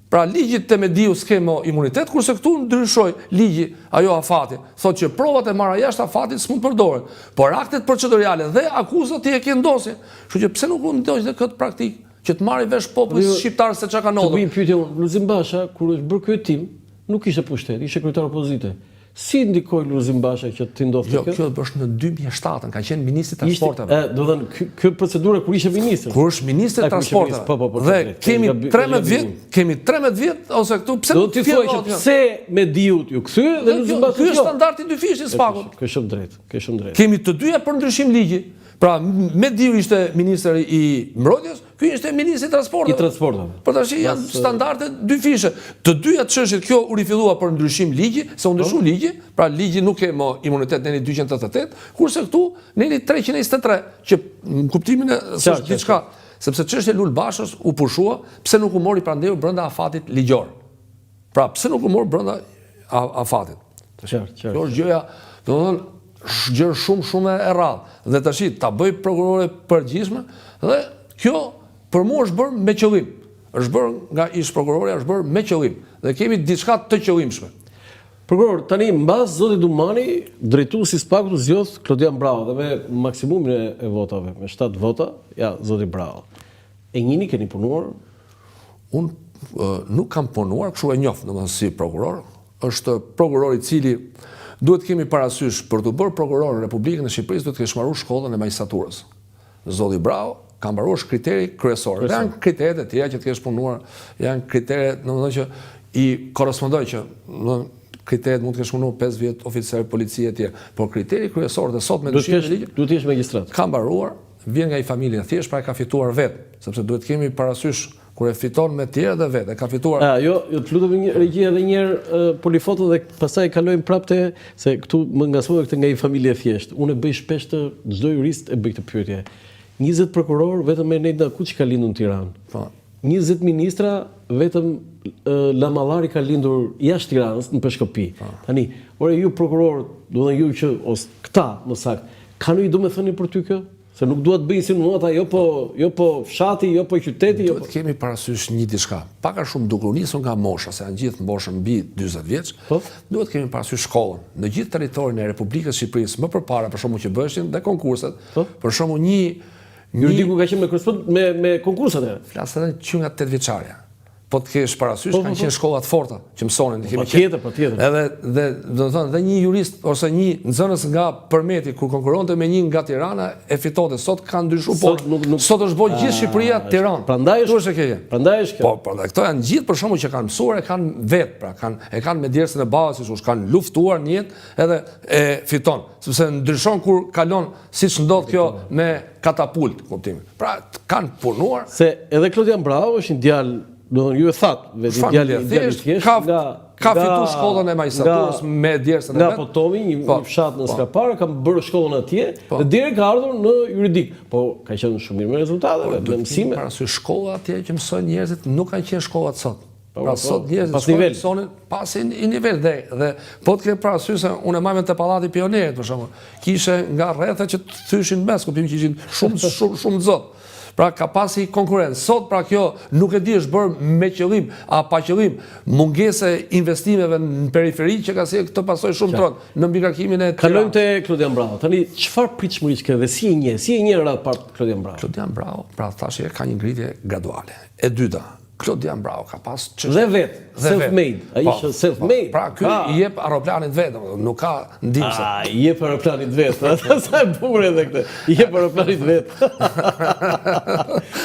Speaker 2: Pra ligjit të Mediu s'ke më imunitet, kurse këtu ndryshoi ligji ajo afati. Thotë që provat e marra jashtë afatit s'mund përdoren, por aktet procedurale dhe akuzat ti e ke ndosin. Kështu që pse nuk u ndosh dhe këtë praktikë që të marrë vesh populli shqiptar se çka ka ndodhur.
Speaker 1: Të bëjmë pyetje unë, Lulzim Basha kur është bërë ky hetim, nuk ishte pushtet, ishte kryetar opozite. Si ndikoi Lulzim Basha që ti ndodhte
Speaker 2: kjo? Kjo është në 2007, ka qenë ministri i transporteve.
Speaker 1: Do të thënë kjo procedura kur ishte ministër.
Speaker 2: Kur është ministri i transporteve. Dhe kemi 13 vjet ose këtu pse
Speaker 1: do t'i thuaj që pse Mediut ju kthye dhe Lulzim Basha.
Speaker 2: Ky është standardi dy fishit s'pagut.
Speaker 1: Kjo shumë drejt, kjo shumë drejt.
Speaker 2: Kemi të dyja për ndryshim ligji. Pra Mediu ishte ministri i mbrojtjes, ky ishte ministri i transporteve.
Speaker 1: I transporteve.
Speaker 2: Por tash janë standarde dy fishe. Të dyja çështjet kjo u rifillua për ndryshim ligji, se u ndryshu ligji, pra ligji nuk ke më imunitet neni 288, kurse këtu neni 323, që në kuptimin e s'është diçka, sepse çështja Lul Bashës u pushua, pse nuk u mori prandeu brenda afatit ligjor. Pra pse nuk u mori brenda afatit.
Speaker 1: Qartë.
Speaker 2: Kjo është gjëja, domethënë gjë shumë e rrallë. Dhe tash ta bëj prokurore përgjithshme dhe kjo për mua është bërë me qëllim. Është bërë nga ish prokurorja, është bërë me qëllim. Dhe kemi diçka të qëllimshme.
Speaker 1: Prokuror, tani mbas zoti Dumani, drejtuesi i SPAK-ut u zgjodh Klodian Bravo dhe me maksimumin e votave, me 7 vota, ja zoti Bravo. E njëni keni punuar?
Speaker 2: Unë nuk kam punuar, kështu e njoh, domethënë si prokuror, është prokuror i cili duhet kemi parasysh për të bërë prokuror në Republikën e Shqipërisë duhet të kesh mbaruar shkollën e magjistraturës. Zoti Bravo ka mbaruar kriteri kryesor. Dhe janë kriteret e tjera që të kesh punuar, janë kriteret, domethënë që i korrespondojnë që kriteret mund të kesh punuar 5 vjet oficer policie e tjerë, por kriteri kryesor dhe sot me dyshimin e ligjit
Speaker 1: duhet të jesh magjistrat.
Speaker 2: Ka mbaruar, vjen nga një familje thjesht, pra e ka fituar vetë, sepse duhet kemi parasysh kur e fiton me tjerë dhe vetë, e ka fituar.
Speaker 1: Jo, të lutem një regjia edhe një herë polifoto dhe pastaj kalojmë prapë se këtu më ngasua këtë nga një familje thjesht. Unë e bëj shpesh të çdo jurist e bëj këtë pyetje. 20 prokuror vetëm Enejda Kuçi ka lindur në Tiranë.
Speaker 2: Po.
Speaker 1: 20 ministra vetëm Lamallari ka lindur jashtë Tiranës në Peshkopi. Tani, ore ju prokuror, do të thënë ju që ose këta më saktë, kanë një domethënie për ty kjo? Se nuk duhet bëjnë insinuata, jo po fshati, jo po qyteti.
Speaker 2: Duhet kemi parasysh një diçka. Pak a shumë duke u nisur nga mosha, se janë gjithë moshën mbi 40 vjeç, duhet kemi parasysh shkollën. Në gjithë territorin e Republikës së Shqipërisë, më përpara për shkakun që bëheshin dhe konkurset, për shkakun një
Speaker 1: juridiku ka qenë me konkursat e.
Speaker 2: Flas edhe që nga 8 vjeçarja. po të kesh parasysh, kanë qenë shkollat forta që mësonin.
Speaker 1: Patjetër.
Speaker 2: Edhe dhe një jurist ose një nxënës nga Përmeti kur konkuronte me një nga Tirana e fitonte. Sot kanë ndryshuar, sot është bërë gjithë Shqipëria Tiranë.
Speaker 1: Prandaj është kjo.
Speaker 2: Po, këto janë gjithë për shkakun që kanë mësuar, e kanë vetë, pra kanë me djersën e bazës, kanë luftuar në jetë edhe e fiton. Sepse ndryshon kur kalon siç ndodh kjo me katapult, kuptimi. Pra kanë punuar.
Speaker 1: Se edhe Klodian Bravo është një djalë, do ju e thatë, vetë djalë
Speaker 2: ka fitu shkollën e magjistraturës me djersën e vet.
Speaker 1: Nga Potomi, një fshat në Skapar, ka bërë shkollën atje dhe deri ka ardhur në juridik. Po ka qenë shumë mirë me rezultate, me mësime.
Speaker 2: Parasysh shkolla atje që mësojnë njerëzit nuk kanë qenë shkollat sot. Pra sot njerëzit mësonin pas i nivel dhe po të ke parasysh se unë e majme te Pallati Pionerit për shembull. Kishe nga rrethet që të thyshin mes, kuptimi që ishin shumë zot. Pra ka pasi konkurrencë. Sot pra kjo nuk e di është bërë me qëllim a pa qëllim, mungesë investimeve në periferi që ka si këtë pasojë shumë tron në mbikarkimin e Tiranës.
Speaker 1: Kalojmë te Klodian Bravo. Tani çfarë pritshmëri ke dhe si e një radhë parë Klodian Bravo?
Speaker 2: Klodian Bravo, pra thashë ka një ngritje graduale. E dyta, Klodian Bravo ka pas
Speaker 1: dhe vetë, self-made. Ai është self-made.
Speaker 2: Pra ky i jep aeroplanit vetë, nuk ka ndihmëse.
Speaker 1: I jep aeroplanit vetë. Sa e bukur edhe këtë. I jep aeroplanit vetë.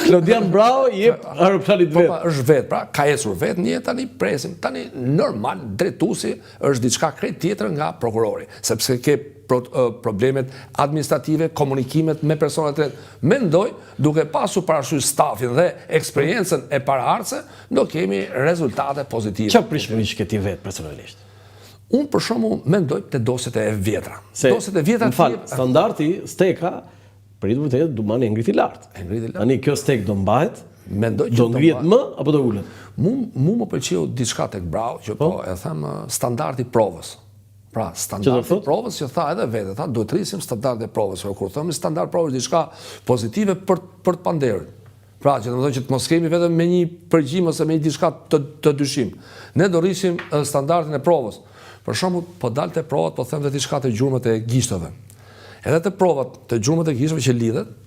Speaker 1: Klodian Bravo i jep aeroplanit vetë.
Speaker 2: Po është vetë, pra ka ecur vetë një tani presim. Tani normal drejtuesi është diçka krejt tjetër nga prokurori, sepse ke problemet administrative, komunikimet me personat të tretë. Mendoj, duke pasur parasysh stafin dhe eksperiencën e paraardhëse, do kemi rezultate pozitive.
Speaker 1: Çfarë pritshmëri ke ti vetë personalisht?
Speaker 2: Unë për shembull mendoj te dosjet e vjetra. Dosjet e vjetra
Speaker 1: standardi steka pritur të jetë dumani ngriti lart. Tani kjo stek do mbahet, do ngrihet më apo do ulet?
Speaker 2: Mu më pëlqeu diçka tek Bravo, që po e them standardi provës. Pra, standardi provës që tha edhe vete, tha duhet rrisim standardi provës, kur themi standard provës diçka pozitive për të panderit. Pra, që domethënë që të mos kemi vetëm me një përgjim ose me një diçka të dyshim. Ne do rrisim standardin e provës. Për shembull, po dalte provat, po them dhe diçka të gjurmët e gishtave. Edhe të provat të gjurmët e gishtave që lidhet,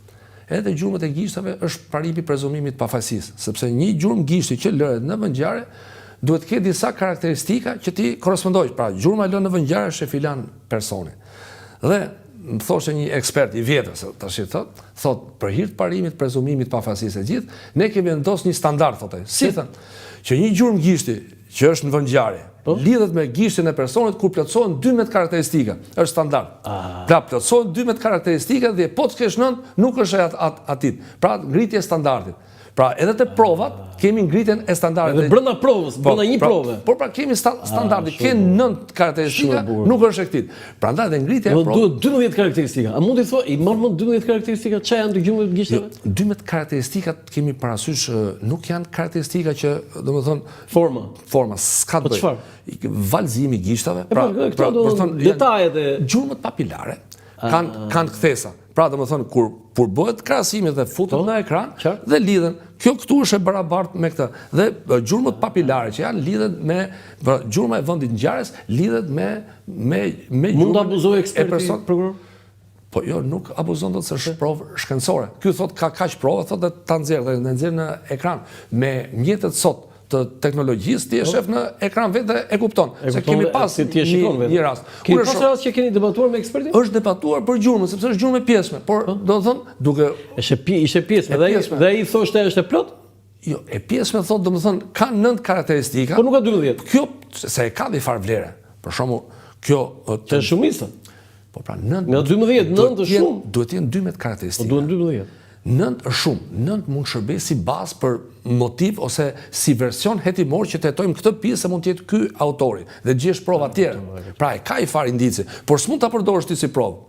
Speaker 2: edhe të gjurmët e gishtave është parimi prezumimit pafajësisë, sepse një gjurmë gishti që lëret në vendngjarje duhet të ketë disa karakteristika që ti korrespondojsh. Pra, gjurma e lënë në vendngjarje është e filan personi. Dhe më thoshte një ekspert i vjetër, tash thot për hir të parimit prezumimit pafajësisë e gjithë, ne kemi vendosur një standard, thotë. Si thën, që një gjurmë gishti që është në vendngjarje lidhet me gishtin e personit kur plotësohen 12 karakteristika, është standard. Pra plotësohen 12 karakteristika dhe po të kesh nënt nuk është atit. Pra ngritje e standardit. Pra edhe te provat kemi ngritjen e standardit.
Speaker 1: Edhe brenda provës, brenda një prove.
Speaker 2: Por pra kemi standardi, ke 9 karakteristika, nuk është e këtij. Prandaj edhe ngritja e provës.
Speaker 1: Duhet 12 karakteristika. A mund të thoj, i marr më 12 karakteristika, çfarë janë të gjumët gishtave?
Speaker 2: 12 karakteristikat kemi parasysh nuk janë karakteristika që, domethënë, forma, s'ka të bëjë. Valzimi gishtave, pra
Speaker 1: detajet e
Speaker 2: gjurmët papilare kanë kthesa. Pra, domethënë, kur bëhet krahasimi dhe futet në ekran dhe lidhen, kjo këtu është e barabartë me këtë. Dhe gjurmët papilare që janë lidhen me gjurma e vendit ngjarjes, lidhet me
Speaker 1: mund të abuzojë eksperti prokuror?
Speaker 2: Po jo, nuk abuzon, se është provë shkencore. Ky thot ka kaq provë, thot ta nxjerr në ekran. Me mjetet sot të teknologjisë, ti e shef në ekran vetë e kupton. Se kemi pas një rast.
Speaker 1: Kemi pas rast që keni debatuar me ekspertin?
Speaker 2: Është debatuar për gjurmën, sepse është gjurmë e pjesme. Por, do të thonë, duke...
Speaker 1: Ishte pjesme, dhe ai thoshte është e plot?
Speaker 2: Jo, e pjesme, thotë, do të thonë, ka 9 karakteristika.
Speaker 1: Po nuk ka 12.
Speaker 2: Kjo, se e ka dhe i farë vlere. Për shembull, kjo...
Speaker 1: Të shumista?
Speaker 2: Po pra, 9...
Speaker 1: Nga 12, 9 është shumë?
Speaker 2: Duhet jenë 12 karakteristika.
Speaker 1: Po duhet 12.
Speaker 2: 9 është shumë. 9 mund shërbej si bazë për motiv ose si version hetimor që të hetojmë këtë pjesë se mund të jetë ky autori dhe gjesh prova tjera. Pra e ka i farë indici, por s'mund ta përdorësh ti si provë.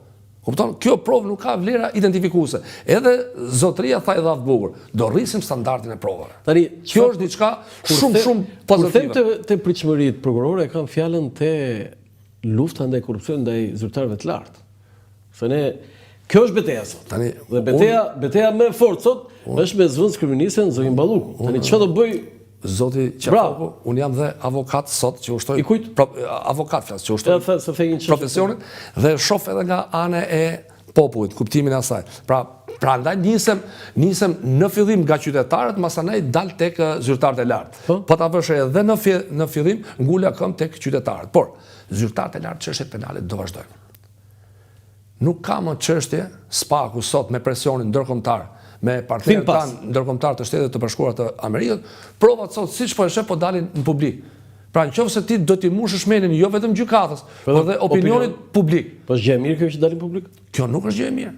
Speaker 2: Kupton? Kjo provë nuk ka vlera identifikuese. Edhe zotëria tha i dha bukur, do rrisim standardin e provave.
Speaker 1: Tani,
Speaker 2: kjo është diçka shumë pozitive.
Speaker 1: Kur them te pritshmëritë prokurore kam fjalën te lufta ndaj korrupsionit ndaj zyrtarëve të lartë. Se ne kjo është betejë sot. Dhe betejë më e fortë sot është me zvendës kryeministën Zorin Balluku. Tani çfarë do bëj
Speaker 2: Zoti Qafoku? Unë jam dhe avokat sot që ushtoj avokat flas që ushtoj profesionin dhe shoh edhe nga ana e popullit, kuptimin e asaj. Prandaj nisem në fillim nga qytetarët, masanaj dal tek zyrtarët e lartë. Po ta vësh edhe në fillim ngula këmbë tek qytetarët. Por zyrtarët e lartë çështjet penale do vazhdojnë. Nuk ka më çështje spaku sot me presionin ndërkombëtar, me partnerët tanë ndërkombëtar të Shtetit të Bashkuara të Amerikës, provat sot siç po e sheh po dalin në publik. Pra nëse ti do t'i mushësh menin jo vetëm gjykatës, por dhe opinionit publik.
Speaker 1: Po është gjë e mirë kjo që dalin publik?
Speaker 2: Kjo nuk është gjë e mirë.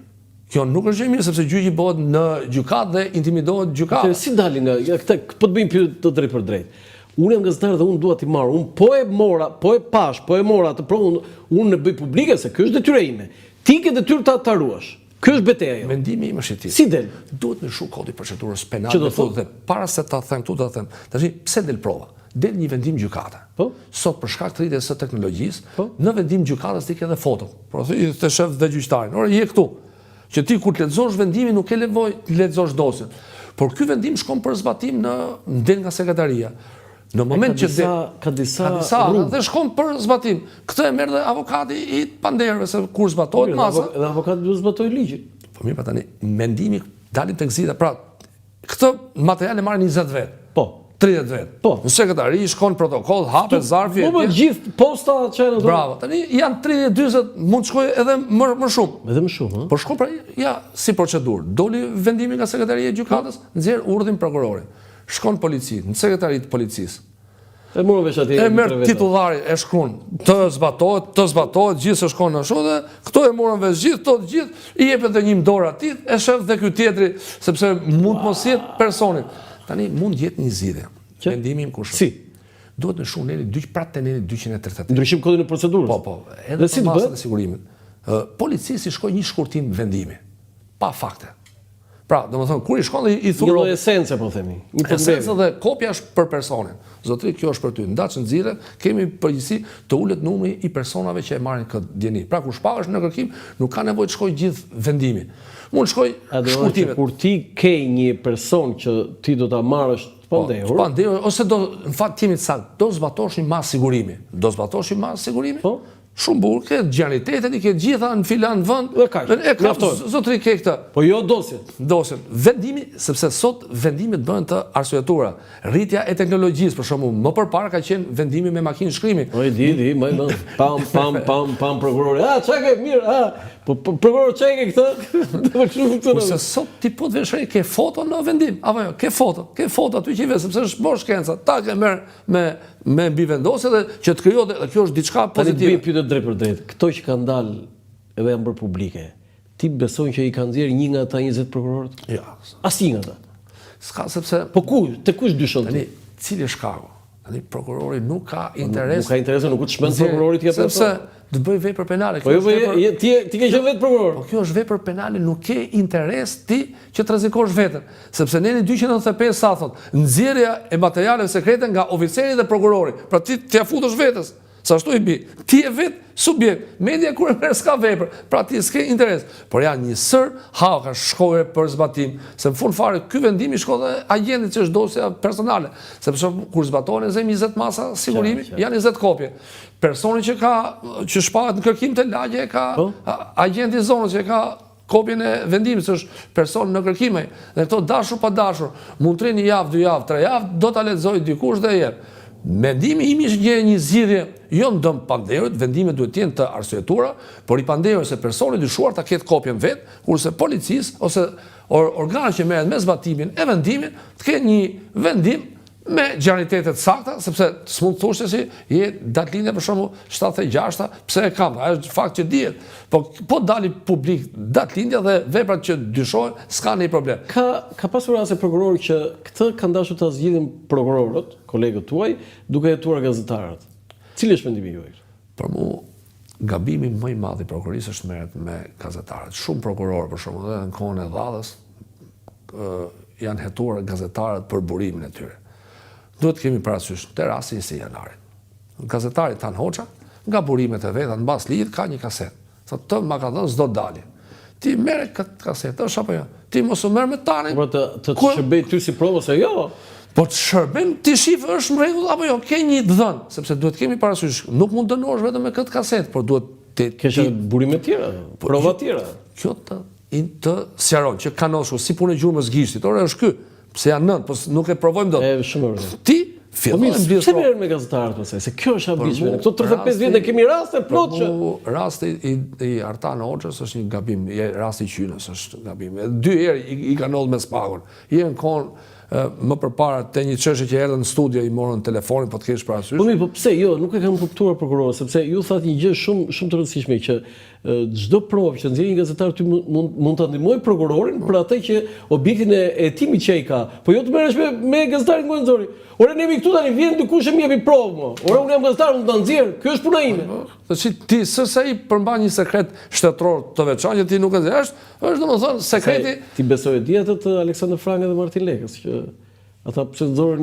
Speaker 2: Kjo nuk është gjë e mirë sepse gjyqi bëhet në gjykatë dhe intimidohet gjykata.
Speaker 1: Si dalin këta po të bëjmë pyetje të drejtë për drejtë. Unë jam gazetar dhe unë dua t'i marr. Unë po e mora të provën, unë e bëj publike se kjo është detyrë ime. Ti ke detyrë ta ruash. Ky është betejë.
Speaker 2: Mendimi im është i tillë.
Speaker 1: Si del?
Speaker 2: Duhet me shumë kodi procedurës penale dhe para se ta them këtu do të them. Tash pse del prova? Del një vendim gjykate. Sot për shkak të rritjes së teknologjisë, në vendim gjykatës ti ke edhe foto. Por të shef dhe gjyqtarin. Ora je këtu. Që ti kur të lexosh vendimin nuk ke nevojë të lexosh dosjen. Por ky vendim shkon për zbatim del nga sekretaria. Në moment që
Speaker 1: ka disa
Speaker 2: dhe shkon për zbatim. Këtë e merr dhe avokati I panderëve se kur zbatohet masa.
Speaker 1: Dhe avokati duhet zbatojë ligjin.
Speaker 2: Po mirë, tani mendimi dalin tek zita. Pra, këtë material e marrin 20 vet.
Speaker 1: Po.
Speaker 2: 30 vet.
Speaker 1: Po.
Speaker 2: Në sekretari shkon protokoll, hapet zarfi.
Speaker 1: Po gjithë posta që janë.
Speaker 2: Bravo. Tani janë 30-40, mund të shkojë edhe më shumë.
Speaker 1: Edhe më shumë,
Speaker 2: Por shkon pra si procedurë. Doli vendimi nga sekretaria e gjykatës, nxjerr urdhrin prokurorit. Shkon polici, në sekretariat të policisë.
Speaker 1: E morën vesh atje.
Speaker 2: E merr titullari, e shkruan, të zbatohet, gjithë se shkon në shoh dhe këto e morën vesh gjithë, I jepet edhe një dorë atij, e shef dhe ky tjetri, sepse mund mos jetë personin. Tani mund jetë një zgjidhje. Mendimi im kush?
Speaker 1: Si?
Speaker 2: Duhet në shumë neli pratë neli 238.
Speaker 1: Ndryshim kodin e procedurës.
Speaker 2: Po. Edhe si masat e sigurimit. Policisti shkoi një shkurtim vendimi, pa fakte. Pra, domethënë kur I shkon dhe I thuroi
Speaker 1: një esencë po themi.
Speaker 2: Esenca dhe kopja është për personin. Zotëri, kjo është për ty. Ndaç nxirre, kemi përgjegjësi të ulet numri I personave që e marrin këtë djeni. Pra kur shpahesh në kërkim, nuk ka nevojë të shkojë gjithë vendimi. Mund shkoj shkurtimet.
Speaker 1: Kur ti ke një person që ti do ta marrësh
Speaker 2: pandehur, ose do në fakt timi të saktë, do zbatosh një mas sigurimi. Po. Shumë bukur, ke gjanitetet, I ke gjitha në filan vend. Zotëri ke këtë.
Speaker 1: Po jo dosjen.
Speaker 2: Vendimi, sepse sot vendimet bëhen të arsyetuara. Rritja e teknologjisë, për shembull, më përpara ka qenë vendimi me makinë shkrimi.
Speaker 1: Po di, më pam prokurori. Çka ke mirë, po prokurori çka ke këtë? Do të funksionon.
Speaker 2: Se sot ti po të vesh ke foto në vendim, apo jo, ke foto aty që I vë, sepse është bosh shkenca. Ta ke merr me mbi vendosje dhe që të krijohet dhe kjo është diçka pozitive.
Speaker 1: Tani pyetje drejt për drejt. Këto që kanë dalë edhe janë bërë publike. Ti beson që I kanë nxjerr një nga ata 20 prokurorët?
Speaker 2: Jo.
Speaker 1: Asnjë nga ata.
Speaker 2: S'ka sepse
Speaker 1: po te kush dyshon ti?
Speaker 2: Tani cili është shkaku? Tani prokurori nuk ka interes.
Speaker 1: Nuk ka interes, nuk të shmend prokurorit ja
Speaker 2: sepse të bëj vepër penale.
Speaker 1: Po jo, ti ke qenë vetë prokuror.
Speaker 2: Po kjo është vepër penale, nuk ke interes ti që të rrezikosh veten, sepse neni 295 sa thot, nxjerrja e materialeve sekrete nga oficeri dhe prokurori. Pra ti ja futesh vetes. Sa ashtu I bi. Ti je vetë subjekt. Media kur e merr s'ka vepër, pra ti s'ke interes. Por janë një sër haka shkojë për zbatim, se në fund fare ky vendim I shkon dhe agentit që është dosja personale, sepse kur zbatohen 20 masa sigurimi, janë 20 kopje. Personi që shpahet në kërkim të lagje ka agenti I zonës që ka kopjen e vendimit, që është person në kërkime. Dhe këto dashur pa dashur, mund të rinë 1 javë, 2 javë, 3 javë, do ta lexojë dikush dhe jep. Mendimi im është një zgjidhje jo ndëm panderët, vendimet duhet të jenë të arsyetuara, por I panderët se personi dyshuar ta ketë kopjen vet, kurse policisë ose organet që merren me zbatimin e vendimit të kenë një vendim me gjanitetet sakta, sepse s'mund të thosh se je datlindja për shembull 76, pse e kam, është fakt që dihet. Po dali publik datlindja dhe veprat që dyshohen, s'ka ndonjë problem.
Speaker 1: Ka pasur raste prokurorë që këtë kanë dashur ta zgjidhin prokurorët, kolegët tuaj, duke hetuar gazetarët. Cili është mendimi juaj?
Speaker 2: Për mua gabimi më I madh I prokurorisë është merret me gazetarët. Shumë prokurorë për shembull edhe në kohën e dhallës janë hetuar gazetarët për burimin e tyre. Duhet kemi parasysh te rasti I Janarit. Gazetari Tan Hoxha, nga burimet e veta mbas lidh ka një kaset. Thotë të ma ka dhënë s'do dalje. Ti merre këtë kaset, është apo jo? Ti mos u merr me Tanin.
Speaker 1: Po të shërbej ty si provë se jo.
Speaker 2: Po të shërbem ti shif është në rregull apo jo? Ke një dhën, sepse duhet kemi parasysh, nuk mund dënohesh vetëm me këtë kaset, por duhet
Speaker 1: ke burime të tjera, prova të tjera.
Speaker 2: kjo të sqaron që kanoshu si punë e gjurmës gishtit. Ore është ky, pse janë nënt, po nuk e provojmë dot. Ti fillon të
Speaker 1: pse merren me gazetarët pastaj? Se kjo është habitshme. Këto 35 vjet ne kemi raste plot që
Speaker 2: rasti i Artan Hoxhës është një gabim, rasti i Qynës është gabim. 2 herë i kanë ndodhur me spagun. Në kohën më përpara te një çështje që erdhën në studio i morën telefonin po të kesh parasysh.
Speaker 1: Po mirë, po pse jo, nuk e kam kuptuar prokurorët, sepse ju thatë një gjë shumë të rëndësishme që çdo provë që nxjerr një gazetar ty mund ta ndihmoj prokurorin për atë që objektin e hetimit që ai ka, po jo të merresh me gazetarin Gojnzori. Ore ne jemi këtu tani vjen dikush e më jepi provë mo. Ore unë jam gazetar, unë ta nxjerr. Kjo është puna ime.
Speaker 2: Tash ti s'sa i përmban një sekret shtetëror të veçantë që ti nuk e di, është domethënë sekreti.
Speaker 1: Ti besoj di atë të Aleksandër Franga dhe Martin Lekës që ata pse nxorën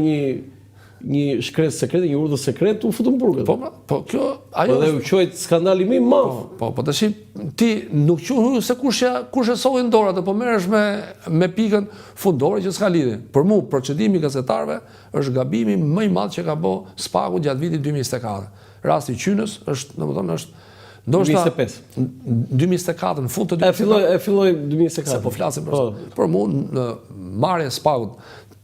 Speaker 1: një shkresë sekrete, një urdhër sekret u futën burgët.
Speaker 2: Po kjo ajo
Speaker 1: edhe u quajt skandali më i madh.
Speaker 2: Po tash ti nuk quh se kush e solli në dorë atë, po merresh me pikën fundore që s'ka lidhje. Për mua procedimi i gazetarëve është gabimi më i madh që ka bë Spaku gjatë vitit 2024. Rasti i Qynës është, domethënë është ndoshta 2024 në fund të 2024.
Speaker 1: E filloi 2024.
Speaker 2: Se po flasim për mua marrja e Spakut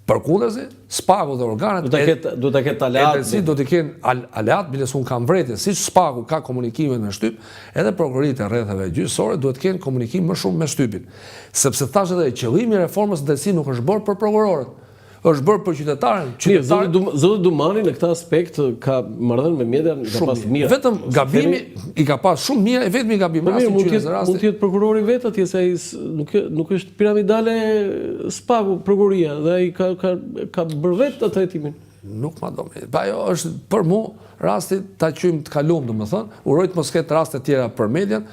Speaker 2: përkundërzi, Spaku dhe organet
Speaker 1: do ta ketë aleat.
Speaker 2: Do të kenë aleat, biles unë kam vrejtje, siç Spaku ka komunikime me shtyp, edhe prokuroritë e rrethave gjyqësore duhet të kenë komunikim më shumë me shtypin. Sepse thash edhe qëllimi i reformës së drejtësisë nuk është bërë për prokurorët, është bërë për qytetarën.
Speaker 1: Zoti Dumani në këtë aspekt ka marrëdhënie me median ka pas mirë.
Speaker 2: Vetëm gabimi i ka pas shumë mirë, vetëm i gabim rasti
Speaker 1: mund të jetë prokurori vetë atje se ai nuk është piramidale Spaku prokuroria dhe ai ka bërë vetë atë hetimin.
Speaker 2: Nuk ma do me. Pa jo është për mua rasti ta qymë të kalum, domethënë, urojt mos ketë raste tjera për median.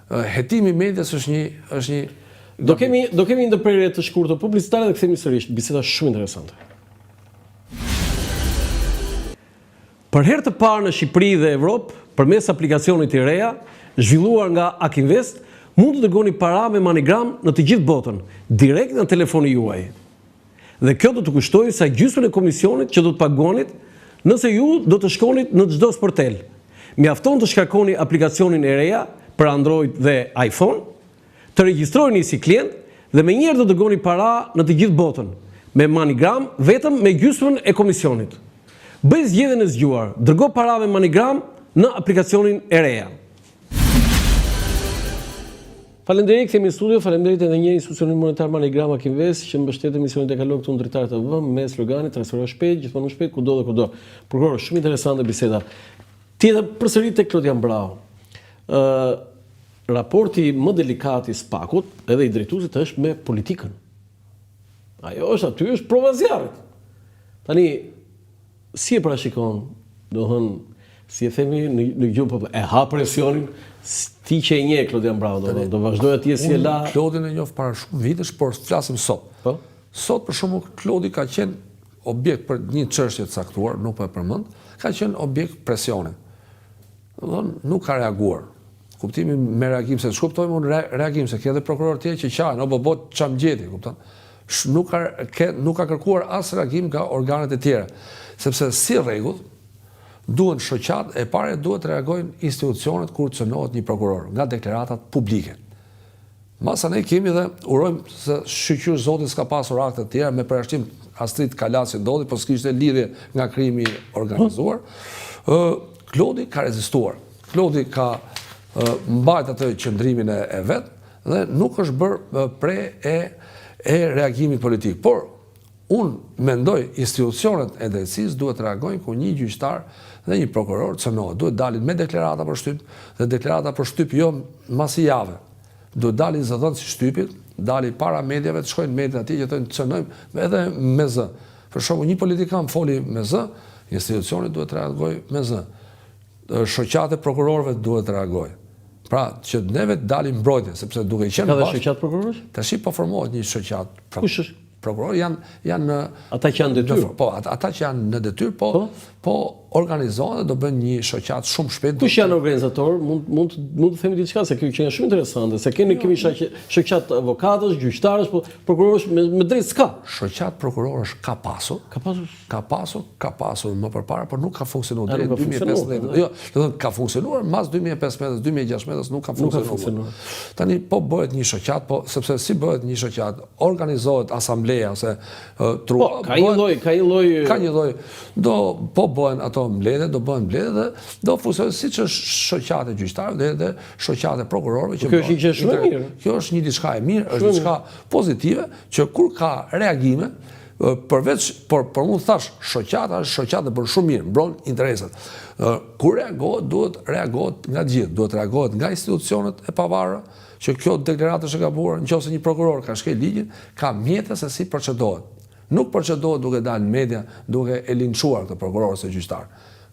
Speaker 2: Hetimi i medias është një
Speaker 1: Do kemi një ndërprerje të shkurtër publicitare dhe kthehemi sërish. Biseda shumë interesante. Për herë të parë në Shqipëri dhe Evropë, përmes aplikacionit i reja, zhvilluar nga Akinvest, mund të dërgoni para me MoneyGram në të gjithë botën, direkt në telefonin juaj. Dhe kjo do të kushtojë sa gjysmën e komisionit që do të paguanit nëse ju do të shkonit në çdo sportel. Mjafton të shkarkoni aplikacionin e reja për Android dhe iPhone, të regjistrojeni si klient dhe me njëherë do të dërgoni para në të gjithë botën, me MoneyGram vetëm me gjysmën e komisionit. Bëj zgjedhjen e zgjuar, dërgo para me MoneyGram në aplikacionin e reja. Faleminderit, kthehemi në studio, faleminderit edhe një institucionit monetar MoneyGram Akinvest që mbështet emisionin e kalon këtu në Dritar TV me sloganin transferohet shpejt, gjithmonë më shpejt, kudo dhe kudo. Prokuror, shumë interesante biseda. Tjetër përsëri tek Klodian Brau. Raporti më delikat i Spakut, edhe i drejtuesit, është me politikën. Ajo është aty, është prova zjarrit. Tani, si e parashikon, si e themi në gjuhë e ha presionin, ti që e nje Klodian Brau, do vazhdoj atje si e la.
Speaker 2: Klodin e njoh para shumë vitesh, por flasim sot. Sot për shembull Klodi ka qenë objekt për një çështje të caktuar, nuk po e përmend, ka qenë objekt presioni. Nuk ka reaguar. Kuptimi me reagim se shkuptojmë unë reagim se ke edhe prokuror tjerë që qajnë, o bot çam gjeti, kupton. Nuk ka kërkuar as reagim nga organet e tjera, sepse si rregull duhen shoqat e parë duhet të reagojnë institucionet kur cënohet një prokuror nga deklaratat publike. Masa ne kemi dhe urojmë se shqyqyr Zoti s'ka pasur akte të tjera me përjashtim Astrid Kalasi ndodhi, po s'kishte lidhje nga krimi organizuar. Klodi ka rezistuar. Klodi ka mbajt atë qëndrimin e vetë dhe nuk është bërë pre e reagimit politik. Por, unë mendoj institucionet e drejtësisë duhet të reagojnë ku një gjyqtar dhe një prokuror cënohet. Duhet dalin me deklarata për shtyp dhe deklarata për shtyp jo masi jave. Duhet dalin zëdhënë si shtypit, dalin para medjave të shkojnë medjat ati që të cënojmë edhe me zë. Për shumë, një politikan foli me zë, institucionet duhet të reagojnë me zë. Shoqate prokurorëve duhet të reagojnë. Pra, që neve dalim mbrojtje, sepse duke i qenë
Speaker 1: Ka dhe shoqat prokurorësh?
Speaker 2: Tash po formohet një shoqat.
Speaker 1: Kush është?
Speaker 2: Prokurorë janë
Speaker 1: Ata që janë detyrë.
Speaker 2: Po, ata që janë në detyrë, po organizohen dhe do bëjnë një shoqatë shumë shpejt.
Speaker 1: Kush janë organizatorë? Mund të themi diçka se kjo që është shumë interesante, se kemi shoqatë avokatësh, gjyqtarësh, po prokurorësh me drejt s'ka.
Speaker 2: Shoqatë prokurorësh ka pasur. Ka pasur më përpara, por nuk ka funksionuar deri në 2015. Jo, do të thonë ka funksionuar mas 2015, 2016 nuk ka funksionuar. Tani po bëhet një shoqatë, po sepse si bëhet një shoqatë, organizohet asambleja ose
Speaker 1: ka një lloj
Speaker 2: do po bëhen ato mbledhje, do bëhen mbledhje dhe do funksionojnë siç është shoqata e gjyqtarëve dhe shoqata e prokurorëve që
Speaker 1: kjo është një gjë shumë e mirë.
Speaker 2: Kjo është një diçka e mirë, është diçka pozitive që kur ka reagime përveç por mund thash shoqata bën shumë mirë, mbron interesat. Kur reagohet, duhet reagohet nga gjithë, duhet reagohet nga institucionet e pavarura, që kjo deklaratë është e gabuar, nëse një prokuror ka shkel ligjin, ka mjete se si procedohet. Nuk procedohet duke dalë në media, duke e linçuar këtë prokuror ose gjyqtar.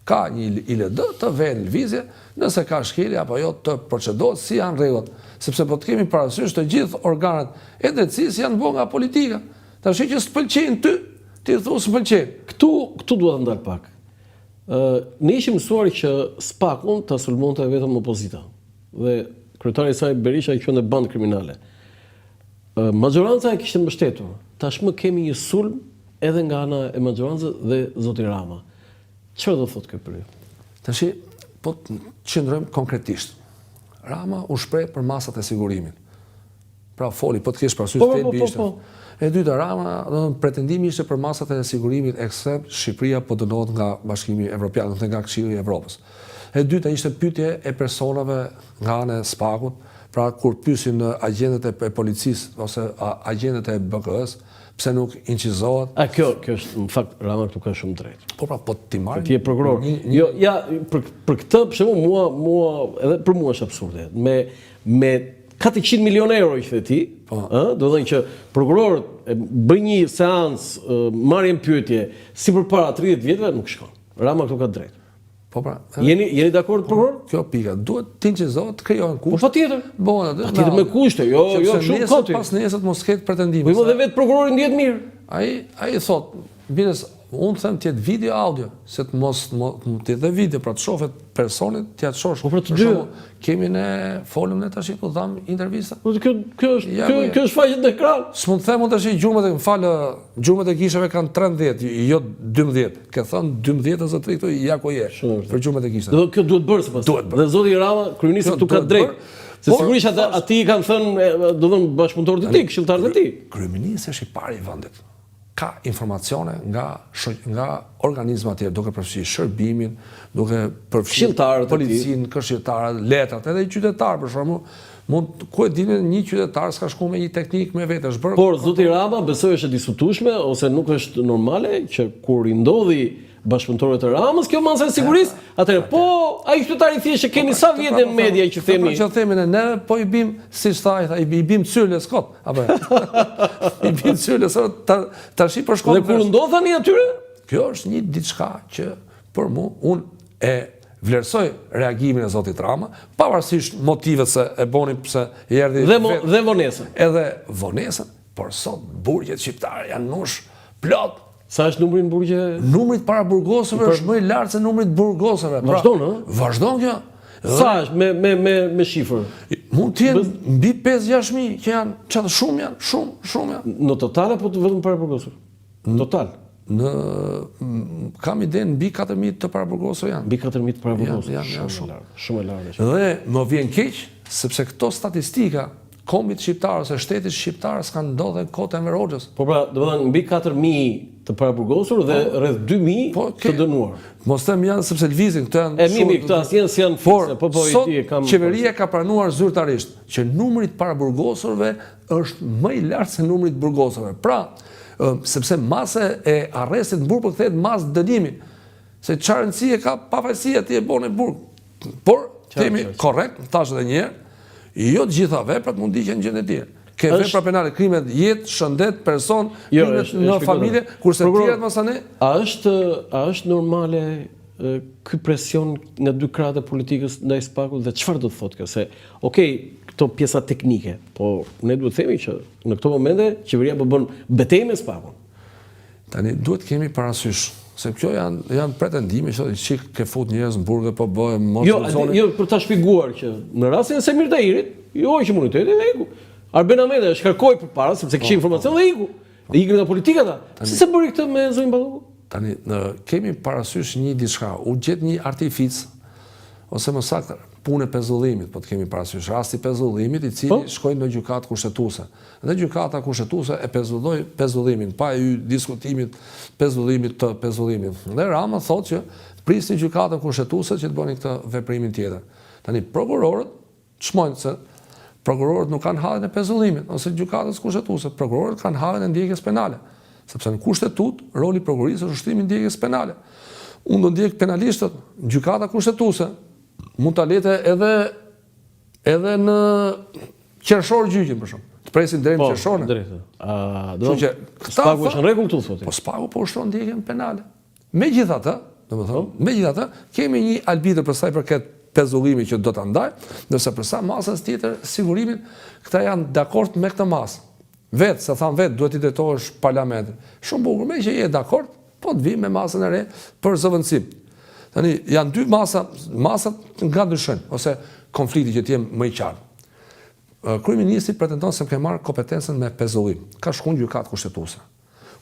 Speaker 2: Ka një ILD të vënë në lëvizje, nëse ka shkelje apo jo të procedohet si janë rregullat, sepse po të kemi parasysh të gjithë organet e drejtësisë janë bërë nga politika. Tash që s'pëlqejnë ti thua s'pëlqejnë.
Speaker 1: Këtu duhet ndal pak. Ne ishim mësuar që SPAK-un ta sulmonte vetëm opozita. Dhe kryetari i saj Berisha i quante bandë kriminale. Maxhoranca e kishte mbështetur. Tashmë kemi një sulm edhe nga ana e maxhorancës dhe zoti Rama. Çfarë do thotë kjo për ju?
Speaker 2: Tash po të qëndrojmë konkretisht. Rama u shpreh për masat e sigurimit. Pra foli, po të kesh parasysh thelbi ishte. E dyta, Rama, pretendimi ishte për masat e sigurimit ekstrem, Shqipëria po dënohet nga Bashkimi Evropian, do të nga Këshilli i Evropës. E dyta ishte pyetje e personave nga ana e SPAK-ut, pra kur pyesin agentët e policisë ose agentët e BK-s, pse nuk incizohet.
Speaker 1: Kjo është në fakt Rama këtu ka shumë drejt.
Speaker 2: Po ti marr.
Speaker 1: Ti je prokuror. Jo, ja për këtë për shembull mua edhe për mua është absurde. Me 400 milionë euro që ti, do të thënë që prokurorët bëjnë një seancë, marrin pyetje si përpara 30 vjetëve nuk shkon. Rama këtu ka drejt.
Speaker 2: Po pra.
Speaker 1: Jeni dakord prokuror?
Speaker 2: Kjo pika. Duhet të incizohet, të krijohen kushte.
Speaker 1: Po patjetër. Patjetër me kushte, jo shumë koti.
Speaker 2: Pas nesër mos ketë pretendime.
Speaker 1: Po edhe vetë prokurori ndihet mirë.
Speaker 2: Ai thot, bines unë them të jetë video audio, se të mos të jetë video, pra të shohet personit, t'ja të shosh.
Speaker 1: Po për të dy.
Speaker 2: Kemi ne folëm ne tash po dham intervista.
Speaker 1: Po kjo është faqet në ekran.
Speaker 2: S'mund të them unë tash gjurmët e gishave kanë 13, jo 12. Ke thënë 12 zotëri këtu ja ku je. Për gjurmët e gishave.
Speaker 1: Do kjo duhet bërë sipas. Dhe zoti Rama, kryeministri këtu ka drejt. Se sigurisht aty kanë thënë, do të thonë bashkëpunëtorët e tij, këshilltarët e tij.
Speaker 2: Kryeministri është i parë i vendit. Ka informacione nga organizma të tjerë, duke përfshirë shërbimin, duke përfshirë policinë, këshilltarët, letrat, edhe i qytetarë për shembull. Ku e dinë një qytetar s'ka shkuar me një teknik me vetë, është bërë.
Speaker 1: Por zoti Rama besoj është e diskutueshme ose nuk është normale që kur i ndodhi bashkëpunëtorët e Ramës kjo masa e sigurisë, atëherë po ai qytetari thjesht kemi sa vjet në media që themi.
Speaker 2: Që themi ne po i bim siç thaj, i bim cyles kot, apo i bim cyles tash për shkollë.
Speaker 1: Dhe kur ndodh tani atyre?
Speaker 2: Kjo është një diçka që për mua unë e vlerësoj reagimin e zotit Rama, pavarësisht motivet se e boni pse erdhi
Speaker 1: dhe vonesën.
Speaker 2: Edhe vonesën, por sot burgjet shqiptare janë nush plot.
Speaker 1: Sa është numri në burgje?
Speaker 2: Numri para burgosëve është më i lartë se numri të burgosëve.
Speaker 1: Vazhdon, ëh?
Speaker 2: Vazhdon kjo.
Speaker 1: Sa është me shifër?
Speaker 2: Mund të jenë mbi 5-6.000 që janë, çfarë shumë janë, shumë janë.
Speaker 1: Në total apo vetëm para burgosëve? Total.
Speaker 2: Kam idenë mbi 4.000 të para burgosëve janë.
Speaker 1: Mbi 4.000 të para burgosëve.
Speaker 2: Janë
Speaker 1: shumë e lartë.
Speaker 2: Dhe më vjen keq sepse këto statistika kombit shqiptar ose shtetit shqiptar s'kan ndodhur në kohën e Enver Hoxhës.
Speaker 1: Po pra, do të thënë mbi 4.000 të paraburgosur dhe rreth 2.000 të dënuar.
Speaker 2: Mos them janë sepse lvizin këto janë.
Speaker 1: Mimi këto asnjë s'janë fikse, po i di e kam.
Speaker 2: Qeveria ka pranuar zyrtarisht që numri i paraburgosurve është më i lartë se numri i burgosurve. Pra, sepse masa e arrestit në burg kthehet mas dënimi. Se çfarë rëndësie ka pafajësia ti e bën në burg. Por themi korrekt, thash edhe një herë, jo të gjitha veprat mund ndiqen gjë të tjera. Ke vepra penale, krimet jetë, shëndet, person, krimet në familje, kurse tjerat mos anë.
Speaker 1: A është normale ky presion nga dy krahët e politikës ndaj SPAK-ut dhe çfarë do të thotë kjo? Se, okej, këto pjesa teknike, po ne duhet të themi që në këto momente qeveria po bën betejë me SPAK-un.
Speaker 2: Tani duhet kemi parasysh, se kjo janë pretendime që çik ke fut njerëz në burg dhe po bëhen mos
Speaker 1: Jo, për ta shpjeguar që në rastin e Semir Tahirit, i hoqi imunitetin dhe iku. Arben Ahmeta e shkarkoi përpara sepse kishte informacion dhe iku. Dhe ikën nga politika ata. Si se bëri këtë me zonjën Balluku?
Speaker 2: Tani kemi parasysh një diçka, u gjet një artific ose më saktë punë pezullimit, po të kemi parasysh rasti pezullimit i cili shkoi në gjykatë kushtetuese. Dhe gjykata kushtetuese e pezulloi pezullimin pa y diskutimit pezullimit të pezullimit. Dhe Rama thotë që prisni gjykatën kushtetuese që të bëni këtë veprimin tjetër. Tani prokurorët çmojnë se prokurorët nuk kanë hallen e pezullimit ose gjykatës kushtetuese, prokurorët kanë hallen e ndjekjes penale. Sepse në kushtetut, roli prokurisë është ushtimi ndjekjes penale. Unë do ndjek penalistët, gjykata kushtetuese mund ta lete edhe në qershor gjyqin për shkak. Të presin deri në qershor.
Speaker 1: Do të SPAK-u është në rregull këtu thotë.
Speaker 2: Po SPAK-u po ushtron ndjekjen penale. Megjithatë, megjithatë, kemi një arbitër për sa i përket pezullimit që do ta ndaj, ndërsa për sa masës tjetër sigurimin, këta janë dakord me këtë masë. Vetë, se thamë vetë, duhet i drejtohesh parlamentit. Shumë bukur, me që je dakord, po të vi me masën e re për zëvendësim. Tani, janë dy masat nga ndryshojnë, ose konflikti që t'jem më i qartë. Kryeministri pretendon se ke marrë kompetencën me pezullim. Ka shkuar në gjykatë kushtetuese.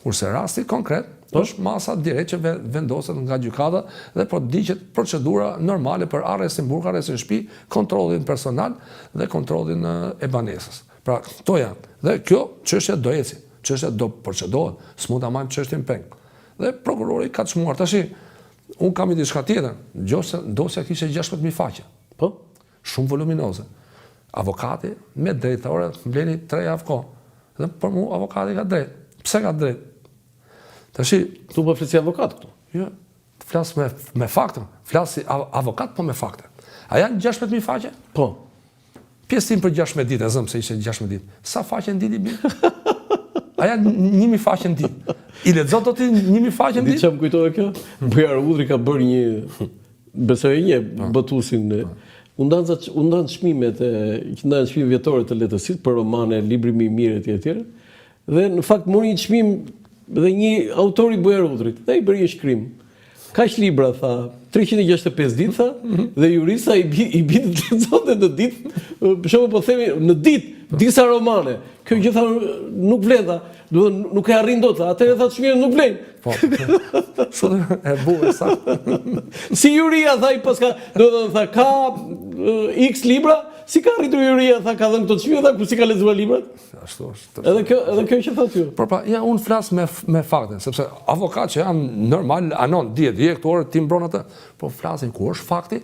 Speaker 2: Kurse rasti konkret është masa direkt që vendoset nga gjykata dhe po diqet procedura normale për arrestin burg, arrestin shtëpi, kontrollin personal dhe kontrollin e banesës. Pra, këto janë. Dhe kjo çështja do eci, çështja do procedohet, s'mund ta marrim çështjen peng. Dhe prokurori ka çmuar tash. Un kam një diçka tjetër, dosja kishte 16.000 faqe.
Speaker 1: Po,
Speaker 2: shumë voluminoze. Avokati me drejtore mbleni 3 javë kohë. Dhe për mua avokati ka drejt. Pse ka drejt? Tash
Speaker 1: tu po flisi avokat këtu.
Speaker 2: Jo, flas me fakte, flasi avokat po me fakte. A janë 16.000 faqe?
Speaker 1: Po.
Speaker 2: Pjesë tim për 16 ditë, e zëm se ishte 16 ditë. Sa faqe në ditë i bie? A janë 1.000 faqe në ditë? I lexon dot 1.000 faqe në ditë?
Speaker 1: Diçka më kujtohet kjo? Bujar Udhri ka bërë një besoj një botusin. U ndan çmimet që ndan çmime vjetore të letësisë për romane, libri më i mirë etj. Dhe në fakt mori një çmim dhe një autor i Bujar Udhrit. Dhe i bëri një shkrim. Kaq libra tha, 365 ditë tha, dhe jurista i bi të lexonte në ditë, për shembull po themi në ditë disa romane. Kjo gjë tha nuk vlen tha, do nuk e arrin dot, atëherë tha çmimi nuk vlen.
Speaker 2: Po. Shumë e bukur sa.
Speaker 1: Si juria tha i paska, do të tha ka X libra, si ka arritur juria tha ka dhënë këto çmime tha ku si ka lexuar librat?
Speaker 2: Ashtu është.
Speaker 1: Edhe kjo që thotë ju.
Speaker 2: Por pra, ja un flas me fakte, sepse avokat që janë normal anon 10 këtu ti mbron atë, po flasin ku është fakti,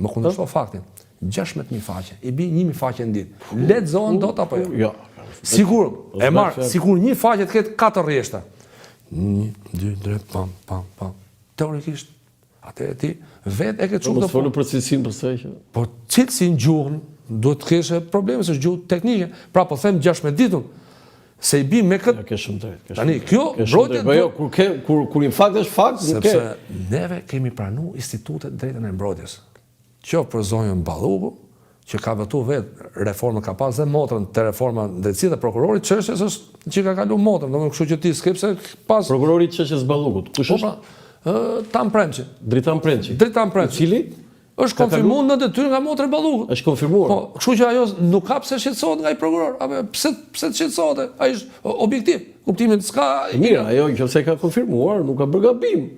Speaker 2: më kundërshto faktin. 16.000 faqe, i bi 1.000 faqe në ditë. Lexohen dot apo jo?
Speaker 1: Jo.
Speaker 2: Sigur, e marr, sigur një faqe të ketë 4 rreshta. 1, 2, 3, pam. Teorikisht, atë ti vetë e ke çuar
Speaker 1: do të folë për cilësinë pastaj që.
Speaker 2: Po cilësinë gjuhën duhet të kesh probleme se është gjuhë teknike. Pra po them 16 ditën. Se i bim me këtë.
Speaker 1: Ke shumë drejt.
Speaker 2: Tani kjo mbrojtje.
Speaker 1: Po jo, kur në fakt është fakt, nuk ke.
Speaker 2: Sepse neve kemi pranuar institutet drejtën e mbrojtjes. Qoftë për zonjën Balluku, që ka votuar vetë reformën ka pas dhe motrën të reforma drejtësi dhe prokurorit çështjes është që ka kaluar motrën, domethënë kështu që ti skepse pas
Speaker 1: prokurori i çështjes Ballukut. Kush është?
Speaker 2: Tam Premçi.
Speaker 1: Dritan Premçi.
Speaker 2: Dritan Premçi.
Speaker 1: Cili
Speaker 2: është konfirmuar në detyrë nga motra e Ballukut.
Speaker 1: Është konfirmuar.
Speaker 2: Po, kështu që ajo nuk ka pse shqetësohet nga ai prokuror, apo pse të shqetësohet? Ai është objektiv. Kuptimin s'ka.
Speaker 1: Mirë, ajo nëse ka konfirmuar, nuk ka bërë gabim.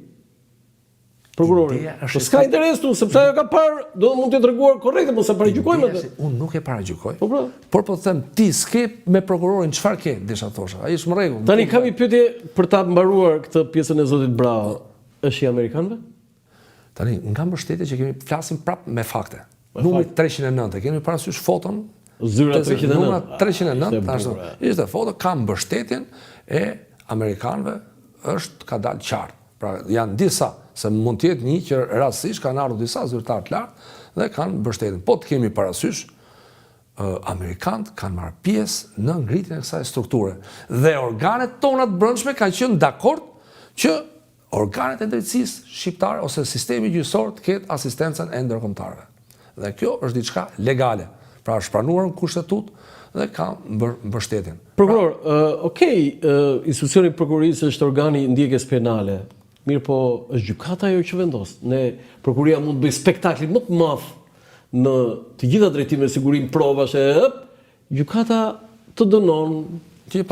Speaker 1: Prokurori. Po s'ka interes tu, sepse ajo ka parë, do mund të treguar korrekte, mos e paragjykojmë atë.
Speaker 2: Unë nuk e paragjykoj.
Speaker 1: Po pra.
Speaker 2: Por po them ti skep me prokurorin çfarë ke, desha thosha. Ai është në rregull.
Speaker 1: Tani kam një pyetje për ta mbaruar këtë pjesën e zotit Bravo. Është i amerikanëve?
Speaker 2: Tani nga mbështetja që kemi flasim prap me fakte. Numri 309, kemi parasysh foton
Speaker 1: Zyra 309.
Speaker 2: Numra 309, ashtu. Ishte foto ka mbështetjen e amerikanëve është ka dalë qartë. Pra janë disa, se mund të jetë një që rastësisht kanë ardhur disa zyrtar të lartë dhe kanë mbështetjen. Po të kemi parasysh amerikanët kanë marrë pjesë në ngritjen e kësaj strukture dhe organet tona të brendshme kanë qenë dakord që organet e drejtësisë shqiptare ose sistemi gjyqësor të ketë asistencën e ndërkombëtarëve. Dhe kjo është diçka legale. Pra është pranuar në kushtetut dhe ka mbështetjen.
Speaker 1: Prokuror, institucioni i prokurisë është organi ndjekjes penale. Mirë po, është gjykata ajo që vendos. Ne prokuria mund të bëjë spektaklin më të madh në të gjitha drejtimet e sigurimit provash gjykata të dënon të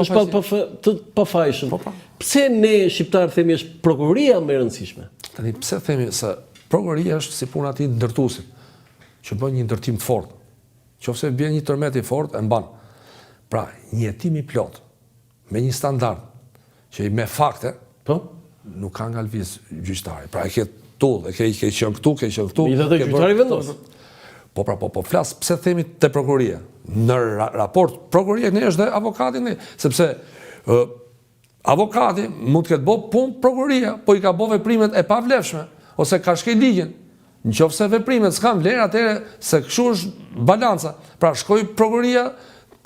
Speaker 1: pafajshëm. Pse ne shqiptarë themi është prokuria më e rëndësishme?
Speaker 2: Tani pse themi se prokuria është si puna e atij ndërtuesit, që bën një ndërtim të fortë. Qofse bën një tërmet i fortë e mban. Pra, një hetim i plot me një standard që me fakte, nuk ka nga lviz gjyqtari. Pra e ke tull, e ke qenë këtu, ke qenë këtu.
Speaker 1: Megjithatë gjyqtari vendos.
Speaker 2: Po flas pse themi te prokuria. Në raport prokuria ne është dhe avokati ne, sepse avokati mund të ketë bë punë prokuria, po i ka bë veprimet e pavlefshme ose ka shkel ligjin. Nëse veprimet s'kan vlerë, atëherë se kështu është balanca. Pra shkoi prokuria,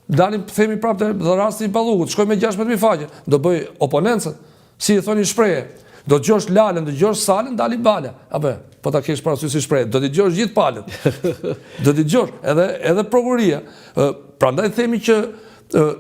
Speaker 2: dalim themi prapë te rasti i Ballukut, shkoi me 16.000 faqe, do bëj oponencën, si i thoni shprehje. Do të dëgjosh Lalën, do të dëgjosh Salën, dali Bala. Apo, po ta kesh parasysh si shpreh, do të dëgjosh gjithë palët. Do të dëgjosh edhe prokuria. Prandaj themi që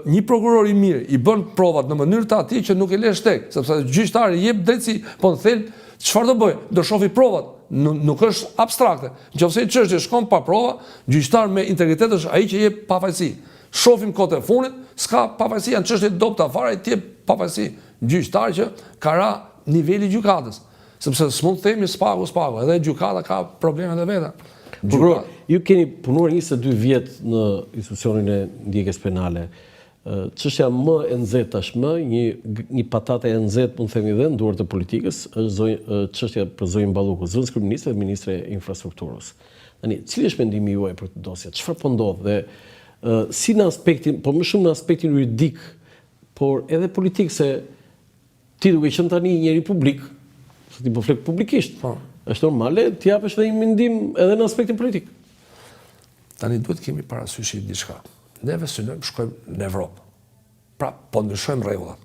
Speaker 2: një prokuror i mirë i bën provat në mënyrë të atij që nuk e lë shtek, sepse gjyqtari jep drejtësi, po në thel çfarë do bëj? Do shofi provat. Nuk është abstrakte. Nëse çështja shkon pa prova, gjyqtar me integritet është ai që jep pafajësi. Shohim kohën e fundit, s'ka pafajësi, janë çështje dobta fare, ti jep pafajësi. Gjyqtar që ka ra niveli gjykatës, sepse s'mund të themi spagu, edhe gjykata ka problemet e veta.
Speaker 1: Prokuror, ju keni punuar 22 vjet në institucionin e ndjekjes penale. Çështja më e nxehtë tashmë, një patate e nxehtë, mund të themi dhe në duart e politikës, është çështja për zonjën Balluku, zonës kryeministre dhe ministre e infrastrukturës. Tani, cili është mendimi juaj për këtë dosje? Çfarë po ndodh dhe si në aspektin, po më shumë në aspektin juridik, por edhe politik, se ti duke qenë tani njëri publik, se ti po flek publikisht, është normale ti japësh edhe një mendim edhe në aspektin politik.
Speaker 2: Tani duhet kemi parasysh diçka. Neve synojmë shkojmë në Evropë. Pra, po ndryshojmë rregullat.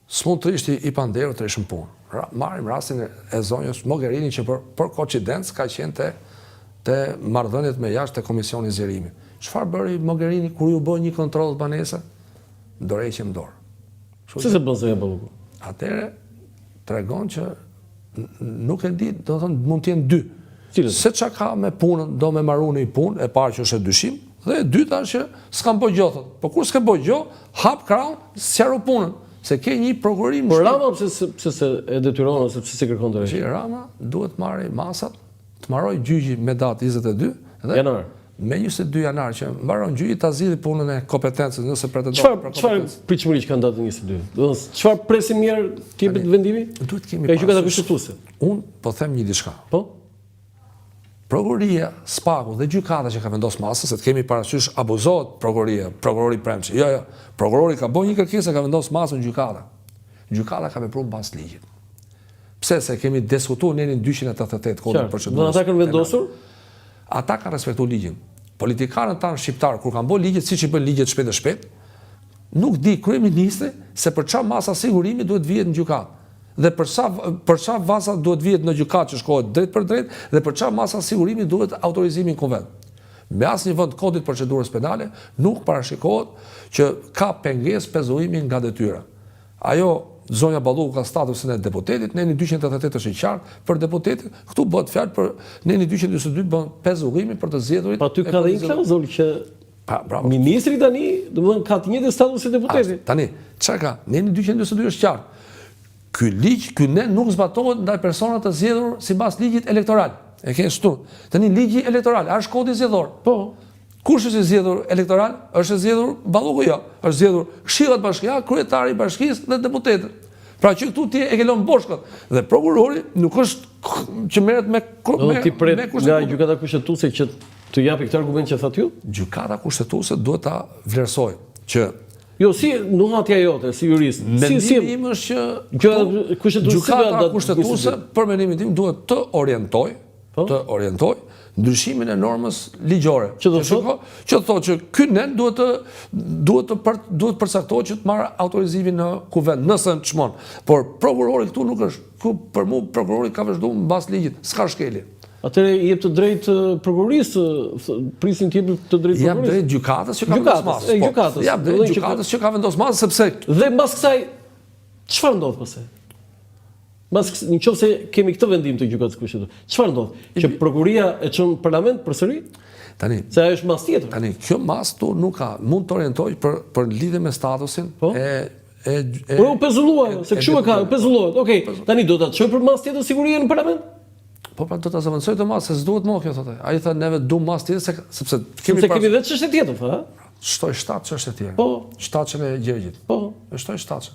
Speaker 2: S'mund të ishte i panderu të ishëm punë. Marrim rastin e zonjës Mogherini që për koincidencë ka qenë te marrëdhëniet me jashtë të Komisioni Zgjerimi. Çfarë bëri Mogherini kur ju bë një kontroll banese? Dorëheqjem dorë.
Speaker 1: Se bën zonja Balluku?
Speaker 2: Atëre tregon që nuk e di, do të thonë mund të jenë dy. Se çka ka me punën, do me marrë një punë, e parë që është e dyshim, dhe e dyta që s'kam bëj gjë. Po kur s'ke bëj gjë, hap krahun, sqaro punën, se ke një prokurim.
Speaker 1: Por Rama pse se e detyron ose pse se kërkon të rreshi?
Speaker 2: Rama duhet marrë masat, të mbaroj gjyqi me datë 22
Speaker 1: janar.
Speaker 2: Me 22 janar që mbaron gjyqi ta zgjidhë punën e kompetencës nëse pretendon për kompetencë.
Speaker 1: Çfarë pritshmëri që kanë datën 22? Do të thonë, çfarë presim mirë ti jepet vendimi?
Speaker 2: Duhet kemi.
Speaker 1: Ka gjykata kushtetuese.
Speaker 2: Un po them një diçka.
Speaker 1: Po.
Speaker 2: Prokuria, spaku dhe gjykata që ka vendosur masën, se të kemi parasysh abuzohet prokuria, prokurori premçi. Jo. Prokurori ka bën një kërkesë, ka vendosur masën gjykata. Gjykata ka vepruar mbas ligjit. Pse se kemi diskutuar në 288 kodin procedurës.
Speaker 1: Do ata kanë vendosur?
Speaker 2: Ata kanë respektuar ligjin. Politikanët tanë shqiptar kur kanë bërë ligjet siç i bën ligjet shpejt e shpejt, nuk di kryeministri se për çfarë masa sigurimi duhet vihet në gjykatë. Dhe për çfarë masa duhet vihet në gjykatë që shkohet drejt për drejt dhe për çfarë masa sigurimi duhet autorizimi në konvent. Me asnjë vend kodit procedurës penale nuk parashikohet që ka pengesë pezuimi nga detyra. Ajo zonja Balluku ka statusin e deputetit, neni 288 është i qartë për deputetin, këtu bëhet fjalë për neni 222 bën pezullimi për të zgjedhurit.
Speaker 1: Pa ty ka dhe një klauzul që ministri tani, domethënë ka të njëjtën status si deputeti.
Speaker 2: Tani, çfarë ka? Neni 222 është qartë. Ky ligj, ky ne nuk zbatohet ndaj personave të zgjedhur sipas ligjit elektoral. E ke këtu. Tani ligji elektoral, është kodi zgjedhor.
Speaker 1: Po.
Speaker 2: Kush është i zgjedhur elektoral? Është i zgjedhur Balluku jo. Është zgjedhur këshillat bashkia, kryetari i bashkisë dhe deputetët. Pra që këtu ti e ke lënë boshkët. Dhe prokurori nuk është që merret me
Speaker 1: ti pret nga gjykata kushtetuese që të japi këtë argument që thatë ju?
Speaker 2: Gjykata kushtetuese duhet ta vlerësojë që
Speaker 1: jo, si nuhatja jote, si jurist.
Speaker 2: Mendimi im është që gjykata kushtetuese për mendimin tim duhet të orientojë ndryshimin e normës ligjore.
Speaker 1: Që do thotë?
Speaker 2: Që thotë që ky nen duhet përcaktohet që të marrë autorizimin në kuvend, nëse çmon. Por prokurori këtu nuk është, për mua prokurori ka vazhduar mbas ligjit, s'ka shkelje.
Speaker 1: Atëre i jep të drejtë prokurorisë, prisin të jep të drejtë prokurorisë.
Speaker 2: Jam drejt gjykatës që ka vendosur masë.
Speaker 1: Gjykatës.
Speaker 2: Jam drejt gjykatës që ka vendosur masë sepse
Speaker 1: dhe mbas kësaj çfarë ndodh pastaj? Nëse kemi këtë vendim të gjykatës kushtetuese, çfarë ndodh? Që prokuria e çon parlament përsëri?
Speaker 2: Tani,
Speaker 1: se ajo është mas tjetër.
Speaker 2: Tani, kjo mas tu nuk ka, mund të orientoj për lidhje me statusin
Speaker 1: Por u pezulluar, se kështu e ka, pezullohet. Okej, tani do ta çoj për mas tjetër siguria në parlament?
Speaker 2: Po pra do ta zëvendësoj të mas, se s'duhet më kjo thotë. Ai tha neve du mas tjetër sepse
Speaker 1: kemi edhe çështje tjetër, ha?
Speaker 2: Shtoj 7 çështje tjetër.
Speaker 1: Po.
Speaker 2: 7 e gjergjit.
Speaker 1: Po.
Speaker 2: E shtoj 7.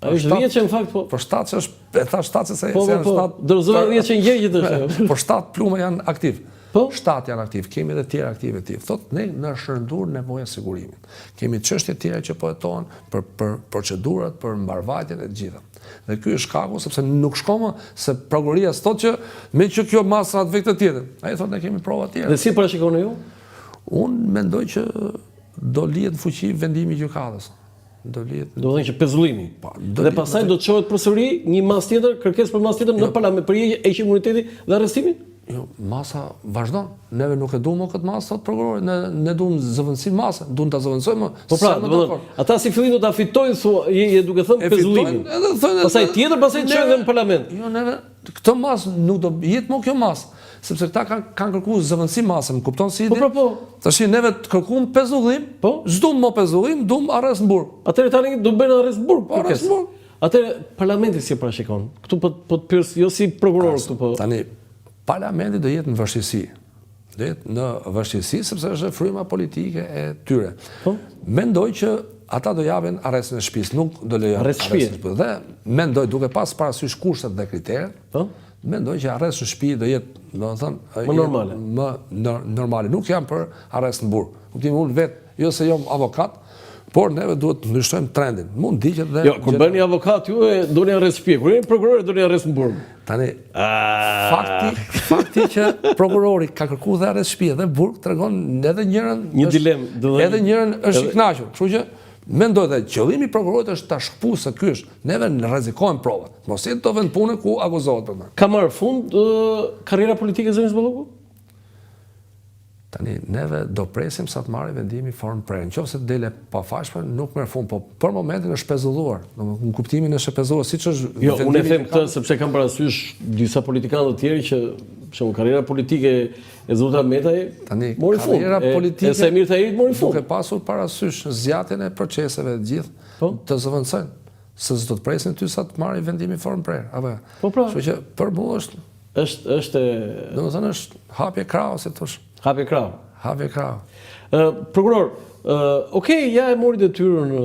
Speaker 1: Ai është 10 që në fakt po.
Speaker 2: Por 7 është e tha 7 se
Speaker 1: janë 7. Dorëzova 10 që në gjergjit është.
Speaker 2: Por 7 plume janë aktiv.
Speaker 1: Po?
Speaker 2: 7 janë aktiv, kemi edhe tjerë aktive të tjerë. Thotë ne na shëndur nevoja sigurimin. Kemi çështje tjera që po hetohen për procedurat, për mbarvajtjen e të gjitha. Dhe ky është shkaku sepse nuk shkoma se prokuroria thotë që me që kjo masa atë vektë tjetër. Ai thotë ne kemi prova tjera.
Speaker 1: Dhe si parashikoni ju?
Speaker 2: Unë mendoj që do lihet në fuqi vendimi i gjykatës. Do
Speaker 1: thënë që pezullimi. Dhe pastaj do të çohet përsëri një mas tjetër, kërkesë për mas tjetër në parlament për heqje imuniteti dhe arrestimin?
Speaker 2: Jo, masa vazhdon. Neve nuk e duam këtë masë, thot prokurori, ne duam zëvendësim masë, duam ta zëvendësojmë.
Speaker 1: Po pra, ata si fillim do ta fitojnë, je duke thënë pezullimin. Pastaj tjetër, pastaj çojnë në parlament.
Speaker 2: Jo, neve këtë masë nuk do jetë më kjo masë, sepse këta kanë kërkuar zëvendësim masë, më kupton si ide?
Speaker 1: Po.
Speaker 2: Tash neve të kërkuam pezullim, s'duam më pezullim, duam arrest në burg.
Speaker 1: Atëherë tani do bëjnë arrest në burg.
Speaker 2: Po, arrest në burg.
Speaker 1: Atëherë parlamenti si e parashikon? Këtu po të pyes jo si prokuror këtu po.
Speaker 2: Tani parlamenti do jetë në vështirësi. Do jetë në vështirësi sepse është fryma politike e tyre. Mendoj që ata do japin arrestin e shtëpisë, nuk do lejojnë arrestin e shtëpisë. Dhe mendoj duke pas parasysh kushtet dhe kriteret, mendoj që arresti në shtëpi do jetë, domethënë,
Speaker 1: më normale.
Speaker 2: Më normale. Nuk jam për arrest në burg. Kuptimi unë vetë, jo se jam avokat, por neve duhet të ndryshojmë trendin. Mund diqet dhe...
Speaker 1: Jo, kur bëni avokat, ju doni arrest shtëpi. Kur jeni prokuror, doni arrest në burg.
Speaker 2: Tani, fakti që prokurori ka kërkuar dhe arrest shtëpi dhe burg tregon edhe njërin
Speaker 1: një dilemë,
Speaker 2: edhe njërin është i kënaqur. Kështu që mendoj dhe qëllimi i prokurorit është ta shkputë se ky është. Neve rrezikojmë provat. Mos jetë të vend punë ku akuzohet për më.
Speaker 1: Ka marrë fund karriera politike e Zënës Balloku?
Speaker 2: Tani, neve do presim sa të marrë vendimi formë prerë. Nëse dele pafashme, nuk merr fund, po për momentin është pezulluar. Në kuptimin është pezulluar, siç është
Speaker 1: jo, unë e them këtë sepse kam parasysh disa politikanë të tjerë që për karriera politike e Zotit Metaj mori fund.
Speaker 2: Karriera politike
Speaker 1: e Samir Tahirit mori fund.
Speaker 2: Duke pasur parasysh zgjatjen e proceseve të gjithë të zëvendësojnë. Se do të presin ty sa të marrë vendimi formë prerë. Apo.
Speaker 1: Po pra.
Speaker 2: Kështu që për mua është domethënë është hapje krau, si thosh.
Speaker 1: Hapje krau.
Speaker 2: Hapje krau.
Speaker 1: Prokuror, okej, ja e mori detyrën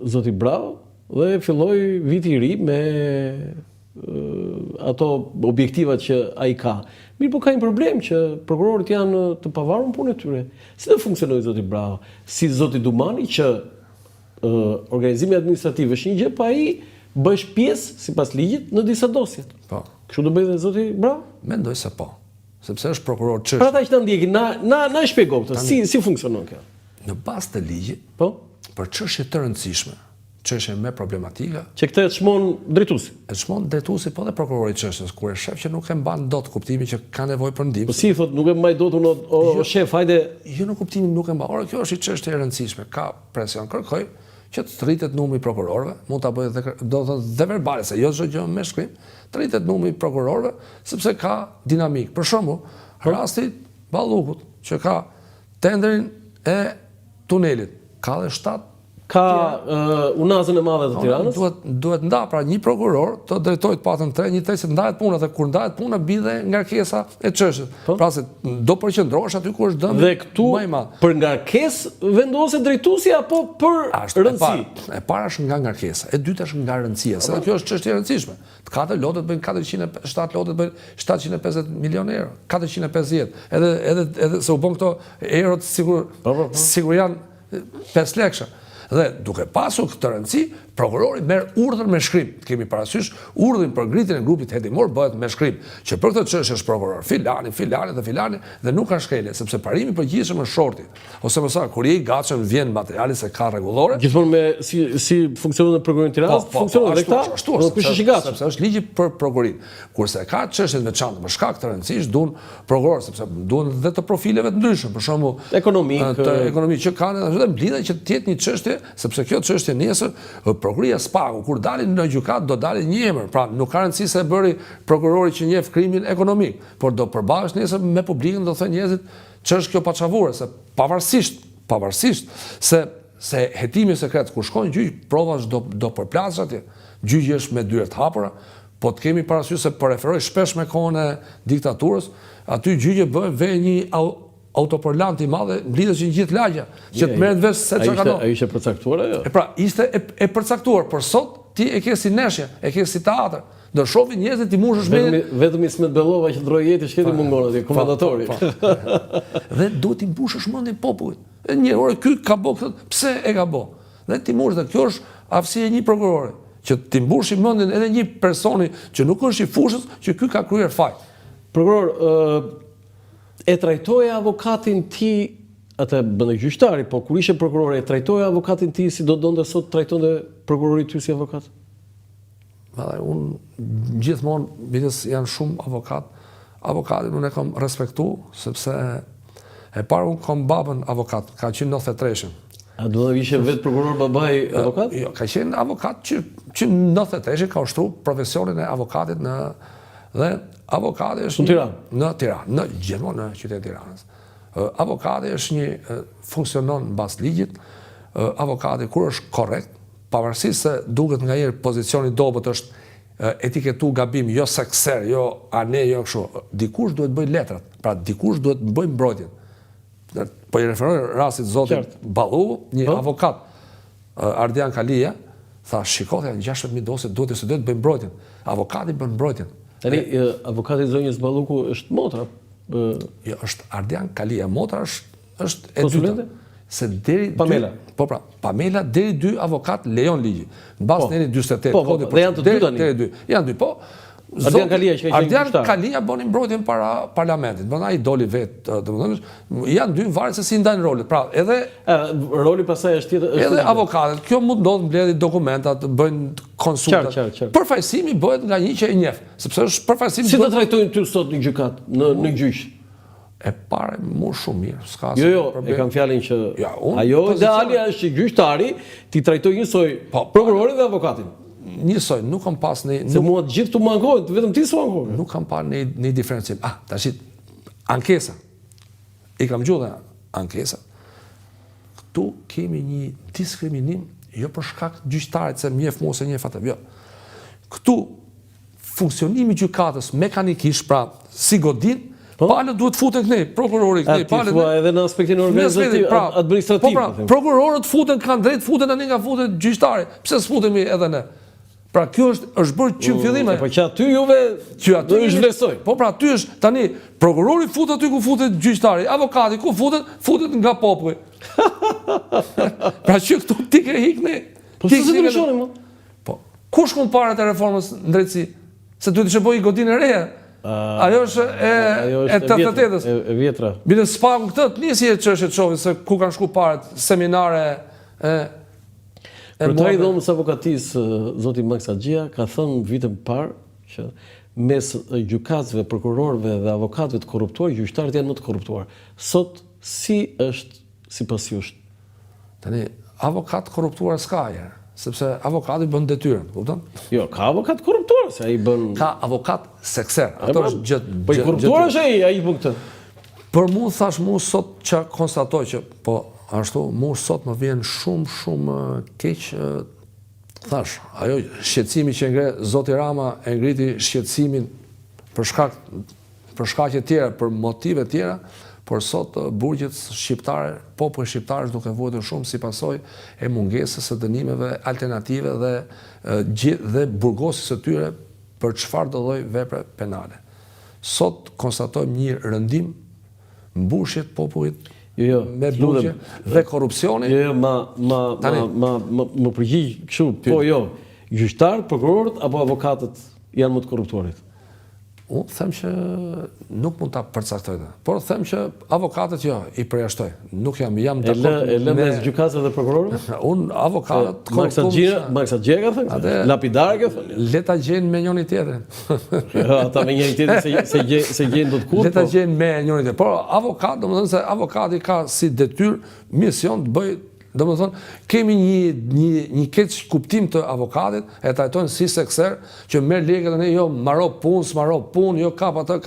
Speaker 1: zoti Brau dhe filloi viti i ri me ato objektivat që ai ka. Mirë, po ka një problem që prokurorët janë të pavarur në punën e tyre. Si do funksionojë zoti Brau? Si zoti Dumani që organizimi administrativ është një gjë, pa ai bësh pjesë sipas ligjit në disa dosje.
Speaker 2: Po.
Speaker 1: Kështu do bëjë dhe zoti Brau?
Speaker 2: Mendoj se po. Sepse është prokuror çështë.
Speaker 1: Për ata që na ndjekin, na shpjegoj këtë, si funksionon kjo?
Speaker 2: Në bazë të ligjit, për çështje të rëndësishme, çështje me problematika,
Speaker 1: që këtë e çmon drejtuesi.
Speaker 2: E çmon drejtuesi po dhe prokurori i çështjes, kur e shef që nuk e mban dot kuptimin që ka nevojë për ndihmë.
Speaker 1: Po si thot, nuk e mbaj dot unë o shef, hajde.
Speaker 2: Jo në kuptimin nuk e mban. Ora kjo është një çështje e rëndësishme, ka presion, kërkoj që të rritet numri i prokurorëve, mund ta bëjë do të thotë dhe verbale, se jo çdo gjë me shkrim, të rritet numri i prokurorëve sepse ka dinamik. Për shembull, rasti Ballukut që ka tenderin e tunelit, ka dhe 7
Speaker 1: ka unazën e madhe të Tiranës.
Speaker 2: Duhet nda pra një prokuror të drejtojë patën 3, një tërë se ndahet puna dhe kur ndahet puna bie ngarkesa e çështjes. Pra se do përqendrohesh aty ku është dëmi.
Speaker 1: Dhe këtu për ngarkesë vendoset drejtuesi apo për rëndësi?
Speaker 2: E para është nga ngarkesa, e dyta është nga rëndësia, se kjo është çështje e rëndësishme. Të katër lotët bëjnë 7 lotët bëjnë 750 milionë euro, 450. Edhe se u bën këto eurot sigur janë 5 lekësha. Dhe duke pasur këtë rëndësi, prokurori merr urdhër me shkrim. Kemi parasysh urdhrin për ngritjen e grupit hetimor bëhet me shkrim, që për këtë çështje është prokuror filani dhe nuk ka shkele, sepse parimi i përgjithshëm është shorti. Ose më saktë, kur je i gatshëm vjen materiali se ka rregullore.
Speaker 1: Gjithmonë me si funksionon prokurorin e Tiranës, funksionon edhe këta.
Speaker 2: Ashtu sepse është ligji për prokurinë. Kurse ka çështje të veçantë për shkak të rëndësisë duan prokuror, sepse duan edhe të profileve të ndryshme, për shembull ekonomik që kanë edhe mblidhen që të jetë një çështje, sepse kjo çështje nesër prokuria Spaku kur dalin në gjykat do dalin një emër. Pra nuk ka rëndësi se e bëri prokurori që njeh krimin ekonomik, por do përballesh nesër me publikun, do thënë njerëzit ç'është kjo paçavure, se pavarësisht se hetimi sekret kur shkon gjyq, provash do përplasë atje. Gjyqi është me dyert hapura, po të kemi parasysh se po referoj shpesh me kohën e diktaturës, aty gjyqi bëhet një autoporlant i madh, mblidhet që gjithë lagja, që të merret vesh se çka ka.
Speaker 1: Ai ishte përcaktuar ajo?
Speaker 2: Pra, ishte e përcaktuar, por sot ti e ke si neshje, e ke si teatr. Do shohin njerëzit i mushësh me
Speaker 1: vetëm Ismet Bellova që ndroi jetë shketi mungon atje, komandatori.
Speaker 2: Dhe duhet i mbushësh mendin popullit. Një orë ky ka bë këtë, pse e ka bë? Dhe ti mund të kjo është aftësia e një prokurori, që ti mbushi mendin edhe një personi që nuk është i fushës, që ky ka kryer faj.
Speaker 1: Prokuror, e trajtoje avokatin ti, atë bënë gjyqtari, po kur ishe prokuror e trajtoje avokatin ti si do donte sot trajtonte prokurori ty si avokat?
Speaker 2: Unë gjithmonë, bides janë shumë avokatin unë e kam respektu, sepse e parë unë kam babën avokat, ka qenë 93-shën.
Speaker 1: A do të ishe vetë prokuror babaj avokat?
Speaker 2: Jo, ka qenë avokat që 93-shën ka ushtru profesionin e avokatit dhe avokati është në Tiranë, gjithmonë në qytetin e Tiranës. Avokati është një funksionon mbas ligjit, avokati kur është korrekt, pavarësisht se duket nganjëherë pozicioni i dobët është etiketu gabim, jo sekser, jo ane, jo kështu. Dikush duhet bëj letrat, pra dikush duhet bëj mbrojtjen. Po i referoj rastit zotit Ballu, një avokat, Ardian Kalia, tha shikote janë 16.000 dosje, duhet të bëj mbrojtjen. Avokati bën mbrojtjen.
Speaker 1: Tani, avokati zonjës Balluku është motra?
Speaker 2: Jo, është Ardian Kalia. Motra është e
Speaker 1: konsulente?
Speaker 2: Se deri
Speaker 1: Pamela.
Speaker 2: Po pra, Pamela deri 2 avokat lejon ligji. Mbas neni 48.
Speaker 1: Po, dhe janë të dy tani.
Speaker 2: Deri 2. Janë 2, po.
Speaker 1: Ardian Kalia që ka qenë
Speaker 2: Ardian Kalia bëni mbrojtjen para parlamentit. Ai doli vetë, domethënë, janë dy varet se si ndajnë rolet. Pra, edhe
Speaker 1: roli pastaj është tjetër.
Speaker 2: Edhe avokatët, kjo mund ndodh mbledhje dokumentat, bëjnë konsultat. Përfaqësimi bëhet nga një që e njeh, sepse është përfaqësim.
Speaker 1: Si të trajtojnë ty sot në gjykat, në gjyq?
Speaker 2: E pare mu shumë mirë, s'ka
Speaker 1: asnjë problem. E kam fjalën që ajo idealja është që gjyqtari ti trajtoj njësoj prokurorin dhe avokatin.
Speaker 2: Njësoj, nuk kam pas një...
Speaker 1: Se mua të gjithë të mangojnë, vetëm ti s'u mangojnë.
Speaker 2: Nuk kam pas një diferencim. Tash ankesa. I kam gjuhë ankesa. Këtu kemi një diskriminim, jo për shkak gjyqtarit se mjef mos e njef atë. Jo. Këtu funksionimi i gjykatës mekanikisht, pra si godin, palët duhet futen kënej, prokurori kënej, palët...
Speaker 1: Edhe në aspektin organizativ, administrativ.
Speaker 2: Po pra, prokurorët futen, kanë drejt futen, anë nga futen gjyqtari. Pse s'futemi edhe ne? Pra, kjo është bërë që fillime.
Speaker 1: Po që aty juve do ju zhvlesoj.
Speaker 2: Po pra, aty është, tani, prokurori futet aty ku futet gjyqtari, avokati ku futet nga populli. Pra që këtu ti ke hikne.
Speaker 1: Po se të ndryshonim, mo?
Speaker 2: Po, kush mund parët e reformës në drejtësi? Se duhet të shëboj i godin e reja. Ajo është e 88-ës.
Speaker 1: E vjetra.
Speaker 2: Bile s'pagu këtë, të njësi e qështë e qovi, se ku kanë shku parët, seminare...
Speaker 1: Kryetari i dhomës avokatisë, zoti Max Haxhia, ka thënë vitën parë që mes gjykatësve, prokurorëve dhe avokatëve të korruptuar, gjyqtarët janë më të korruptuar. Sot si është sipas jush?
Speaker 2: Tani avokat korruptuar s'ka herë, sepse avokati bën detyrën, kupton?
Speaker 1: Jo, ka avokat korruptuar, se ai bën...
Speaker 2: Ka avokat sekser, ato është gjë...
Speaker 1: Po i korruptuar është ai bën këtë.
Speaker 2: Për mu thash mu sot që konstatoj që po ashtu, mu sot më vjen shumë keq, thash, ajo shqetësimi që ngre Zoti Rama e ngriti shqetësimin për shkaqe tjera, për motive tjera, por sot burgjet shqiptare, populli shqiptar duke vuajtur shumë si pasojë e mungesës së dënimeve alternative dhe burgosjes së tyre për çfarë do lloj vepre penale. Sot konstatojmë një rëndim, mbushje të popullit.
Speaker 1: Jo,
Speaker 2: me buqe dhe korrupsioni.
Speaker 1: Jo, më përgjigj kështu, po jo, gjyqtarët, prokurorët apo avokatët janë më të korruptorit?
Speaker 2: Unë them që nuk mund ta përcaktoj, por them që avokatët jo, i përjashtoj. Nuk jam dakord.
Speaker 1: E lë mes gjykatëve dhe prokurorëve?
Speaker 2: Unë avokatët
Speaker 1: Maksa Gjega thënë? Lapidare ke thënë?
Speaker 2: Le ta gjejnë me njëri tjetrin.
Speaker 1: Jo, ata me njëri tjetrin se gjejnë do të kurrë.
Speaker 2: Le ta gjejnë me njëri tjetrin. Por avokat, domethënë se avokati ka si detyrë, mision të bëjë. Domethënë, kemi një keq kuptim të avokatit, e trajtojnë si sekser, që merr lekë dhe ne jo maro punë, jo kap atë,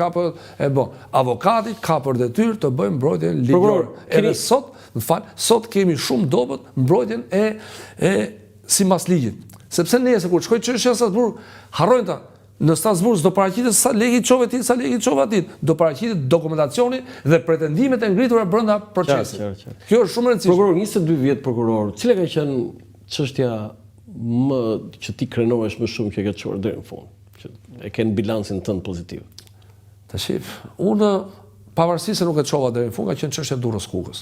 Speaker 2: e bon. Avokati ka për detyrë të bëjë mbrojtjen ligjore. Edhe sot kemi shumë dobët mbrojtjen e sipas ligjit. Sepse nesër kur shkoj çështja në Strasburg, harrojnë ta. Në Strasburg s'do paraqitet sa lekë çove ti, sa lekë çove atit. Do paraqitet dokumentacioni dhe pretendimet e ngritura brenda procesit. Kjo është shumë e rëndësishme.
Speaker 1: Prokuror, 22 vjet prokuror, cila ka qenë çështja më që ti krenohesh më shumë që ke çuar deri në fund, që e ke në bilancin tënd pozitiv?
Speaker 2: Tash, unë pavarësisht se nuk e çova deri në fund, ka qenë çështja e Durrës Kukës.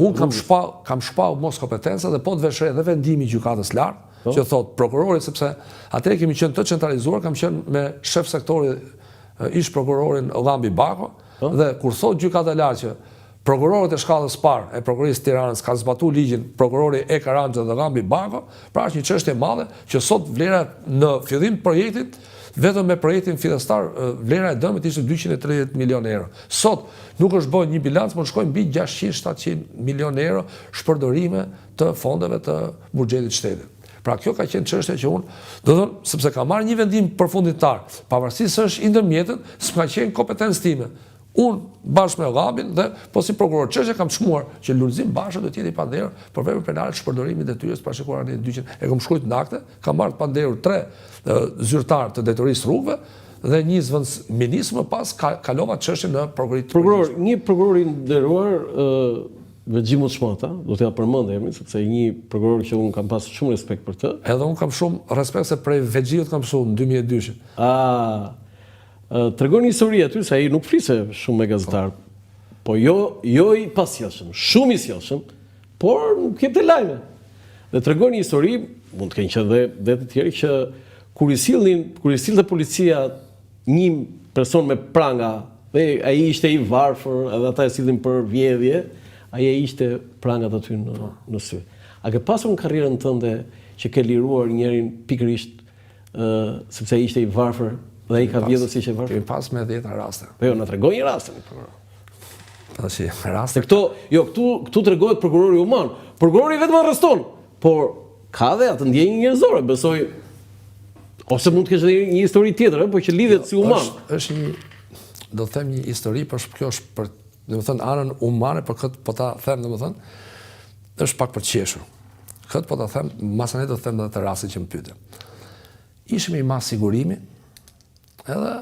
Speaker 2: Unë kam shpau mos kompetenca dhe po të veshre dhe vendimi i gjykatës lartë, që thot prokurori, sepse atëherë kemi qenë të centralizuar, kam qenë me shef sektori ish prokurorin Ollambi Bako, dhe kur thot gjykata e lartë që prokurorët e shkallës parë e prokurorisë Tiranës ka zbatuar ligjin, prokurori E Karanxha dhe Ollambi Bako, pra është një çështje e madhe që sot vlera në fillim të projektit, vetëm me projektin fillestar, vlera e dëmit ishte 230 milion euro. Sot nuk është bërë një bilanc, por shkojnë mbi 600-700 milion euro shpërdorime të fondeve të buxhetit shtetit. Pra kjo ka qenë çështje që unë, do të thonë, sepse ka marrë një vendim përfunditar, pavarësisht se është indërmjetët, s'ka qenë kompetencë time. Unë bashkë me Ollambin dhe po si prokuror çështje kam shmuar që Lulzim Basha do të jetë i panderur për vepër penale shpërdorimit të detyrës parashikuar në 200. E kam shkruajtur në akte, kam marrë panderur 3 zyrtar të detorisë rrugëve dhe një zëvendësministër, më pas kalova çështjen në prokurorinë.
Speaker 1: Prokuror, një prokuror i nderuar Vegjimut Shmata, do t'ja përmend emrin, sepse një prokuror që unë kam pasur shumë respekt për të.
Speaker 2: Edhe unë kam shumë respekt se prej Vegjimut kam shumë në 2002.
Speaker 1: Tregon një histori aty se ai nuk fliste shumë me gazetar. Po jo i pasjellshëm, shumë i sjellshëm, por nuk jepte lajme. Dhe tregon një histori, mund të kenë qenë dhe të tjerë, që kur i sillte policia një person me pranga, dhe ai ishte i varfër, edhe ata e sillnin për vjedhje, ai e ishte prangat aty në sy. A ke pasur në karrierën tënde që ke liruar njërin pikërisht sepse ai ishte i varfër dhe ai ka vjedhur si ishte i varfër?
Speaker 2: Kemi pas me 10 raste.
Speaker 1: Po jo, na tregoj një rast tani, prokuror.
Speaker 2: Tashi, raste.
Speaker 1: Këtu tregohet prokurori human. Prokurori vetëm arreston, por ka dhe atë ndjenjë njerëzore, besoj. Ose mund të kesh një histori tjetër, por që lidhet si human.
Speaker 2: Është një, do të them, një histori, por kjo është për, domethënë, anën humane, por këtë po ta them, domethënë, është pak për të qeshur. Këtë po ta them, masanet do të them edhe të rastin që më pyete. Ishim i mas sigurimi, edhe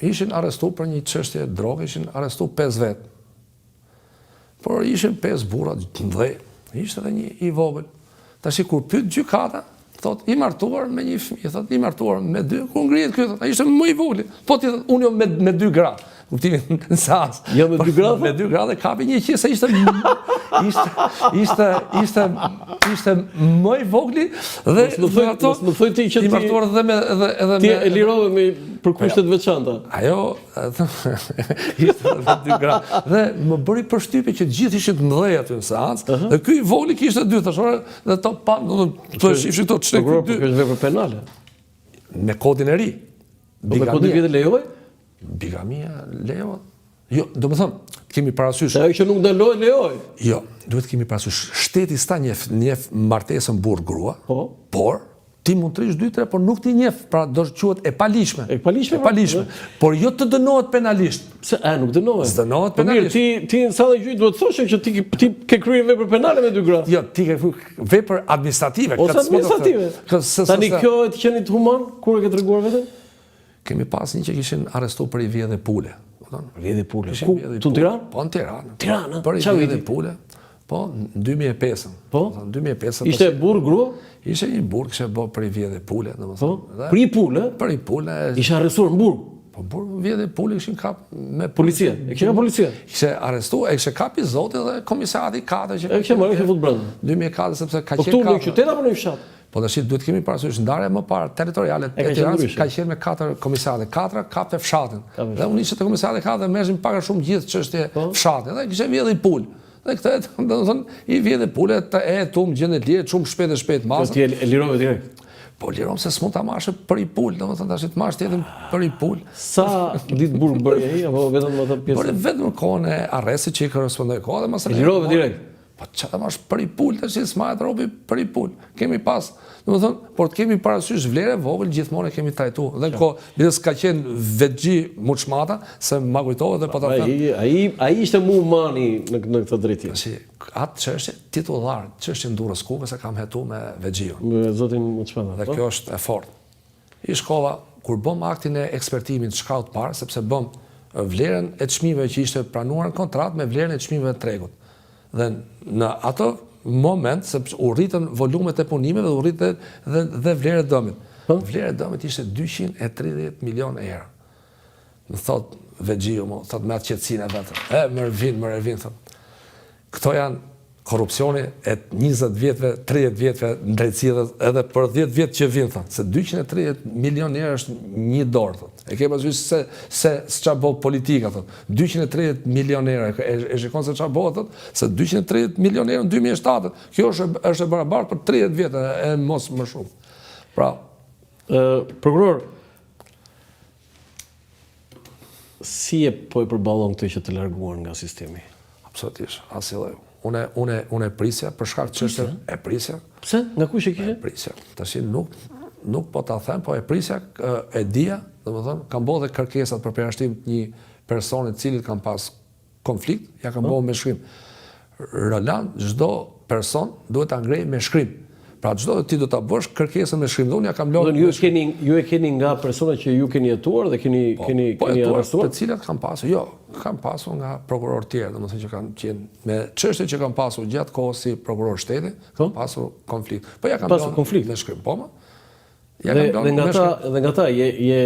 Speaker 2: ishin arrestuar për një çështje droge, ishin arrestuar 5 vet. Por ishin 5 burra, 10, ishte edhe një i vogël. Tash kur pyet gjykata, thot i martuar me një fëmijë, thot i martuar me 2, ku ngrihet ky, thot ai ishte më i vogël. Po ti thot unë jo me 2 gra. Kuptimin në seans.
Speaker 1: Jo me 2 gra?
Speaker 2: Me 2 gra dhe kapi një qese, ishte më i vogli dhe
Speaker 1: mos më thuj ti që
Speaker 2: i martuar edhe me
Speaker 1: ti e lirove me për kushtet veçanta.
Speaker 2: Ajo ishte me 2 gra dhe më bëri përshtypje që gjithë ishin të mëdhej aty në seancë dhe ky i vogli kishte 2 thashore dhe to pa do shifshi këto çnek 2.
Speaker 1: Kjo është vepër penale.
Speaker 2: Me kodin e ri.
Speaker 1: Me kodin e vjetë lejoj?
Speaker 2: Bigamia lejohet. Jo, do më thëmë, kemi parasysh...
Speaker 1: Se ajo që nuk ndaloj, lejoj.
Speaker 2: Jo, duhet kemi parasysh. Shteti s'ta njeh martesën burr-grua, por ti mund të rish 2-3, por nuk ti njeh, pra do të quhet e palishme.
Speaker 1: E palishme?
Speaker 2: E palishme. Por jo të dënohet penalisht.
Speaker 1: Pse? Nuk dënohet.
Speaker 2: S'dënohet penalisht.
Speaker 1: Ti në sallën e gjykatës duhet të thoshe që ti ke kryer vepër penale me 2 gra.
Speaker 2: Jo, ti ke kryer vepër administrative.
Speaker 1: Ose administrative. Tani kjo e të qenit human, kur e ke treguar veten?
Speaker 2: Kemi pas një që kishin arrestuar për i vjedhje pule.
Speaker 1: Vjedhje pule. Ku? Tu në Tiranë?
Speaker 2: Po në Tiranë.
Speaker 1: Tiranë?
Speaker 2: Për i vjedhje pule. Po, në 2005.
Speaker 1: Po?
Speaker 2: Në 2005.
Speaker 1: Ishte burr grua?
Speaker 2: Ishte një burr që bë për i vjedhje pule, domethënë.
Speaker 1: Për i pule?
Speaker 2: Për i pule.
Speaker 1: Isha arrestuar në burg.
Speaker 2: Po burë vjedhe puli kishin kap me
Speaker 1: Policia, e kishin policia.
Speaker 2: Kishe arrestu, e kishe kapi zoti dhe komisariati 4 që
Speaker 1: E kishe marrë, kishe fut brenda.
Speaker 2: 2004 sepse ka
Speaker 1: Po
Speaker 2: qenë
Speaker 1: këtu në qytet apo në fshat?
Speaker 2: Po tash duhet kemi parasysh ndarja më parë territoriale e Tiranës ka qenë me 4 komisariate, 4 kapte fshatin. Dhe unë isha te komisariati 4 dhe merrnim pak a shumë gjithë çështje fshati. Dhe kishe vjedhë i pul. Dhe këtë, domethënë, i vjedhë pule e tum gjendë lirë, shumë shpejt masë.
Speaker 1: Ti e lirove direkt.
Speaker 2: Po lirom se s'mund ta marrësh për i pul, domethënë tash të marrësh tjetër për i pul.
Speaker 1: Sa ditë burg bëri ai apo vetëm atë pjesë?
Speaker 2: Por vetëm kohën e arrestit që i korrespondoi kohë dhe mëse.
Speaker 1: E lirove direkt.
Speaker 2: Po çfarë marrësh për i pul tash s'mahet robi për i pul. Kemi pas, domethënë, por të kemi parasysh vlerë vogël gjithmonë e kemi trajtuar. Dhe bides ka qenë Vetxhi Muçmata se ma kujtohet dhe po ta them.
Speaker 1: Ai ishte muumani në këtë drejtim.
Speaker 2: Si atë çështje titullar, çështje Durrës Kukës e kam hetu me Vetxhiun.
Speaker 1: Me zotin Muçmata.
Speaker 2: Dhe kjo është e fortë. I shkova kur bëm aktin e ekspertimit shkaut parë sepse bëm vlerën e çmimeve që ishte pranuar në kontratë me vlerën e çmimeve të tregut. Dhe në ato moment, sepse u rritën volumet e punimeve dhe u rritën dhe vlerë e dëmit. Vlerë e dëmit ishte 230 milion euro. Më thot Vetxhiu, thot me atë qetësinë e vetëm. Më revin, thot. Këto janë korrupsioni e 20 vjetëve, 30 vjetëve në drejtësi edhe për 10 vjetë që vinë, thot. Se 230 milion euro është një dorë, thot. E ke parasysh se ç'a bëu politika, thot. 230 milion euro, e shikon se ç'a bëu, thot, se 230 milion euro në 2007. Kjo është e barabartë për 30 vjet e mos më shumë. Pra,
Speaker 1: prokuror, si e po e përballon këtë që të larguar nga sistemi?
Speaker 2: Absolutisht, asnjë. Unë e prisja për shkak të çështës e prisja.
Speaker 1: Pse? Nga kush e kishe?
Speaker 2: E prisja. Tash nuk po ta them, po e prisja e dia, domethënë kam bërë dhe kërkesat për përjashtim të një personi i cili kam pas konflikt, ja kam bërë me shkrim. Roland, çdo person duhet ta ngrej me shkrim. Pra çdo ti do ta bësh kërkesën me shkrim. Unë ja kam lënë.
Speaker 1: Ju e keni nga persona që ju keni jetuar dhe keni arrestuar,
Speaker 2: të cilat kam pasur. Jo, kam pasur nga prokuror tjerë, domethënë që kanë qenë me çështje që kam pasur gjatë kohës si prokuror shteti, kam pasur konflikt. Po ja kam
Speaker 1: pasur konflikt
Speaker 2: me shkrim, po më.
Speaker 1: Dhe nga ta je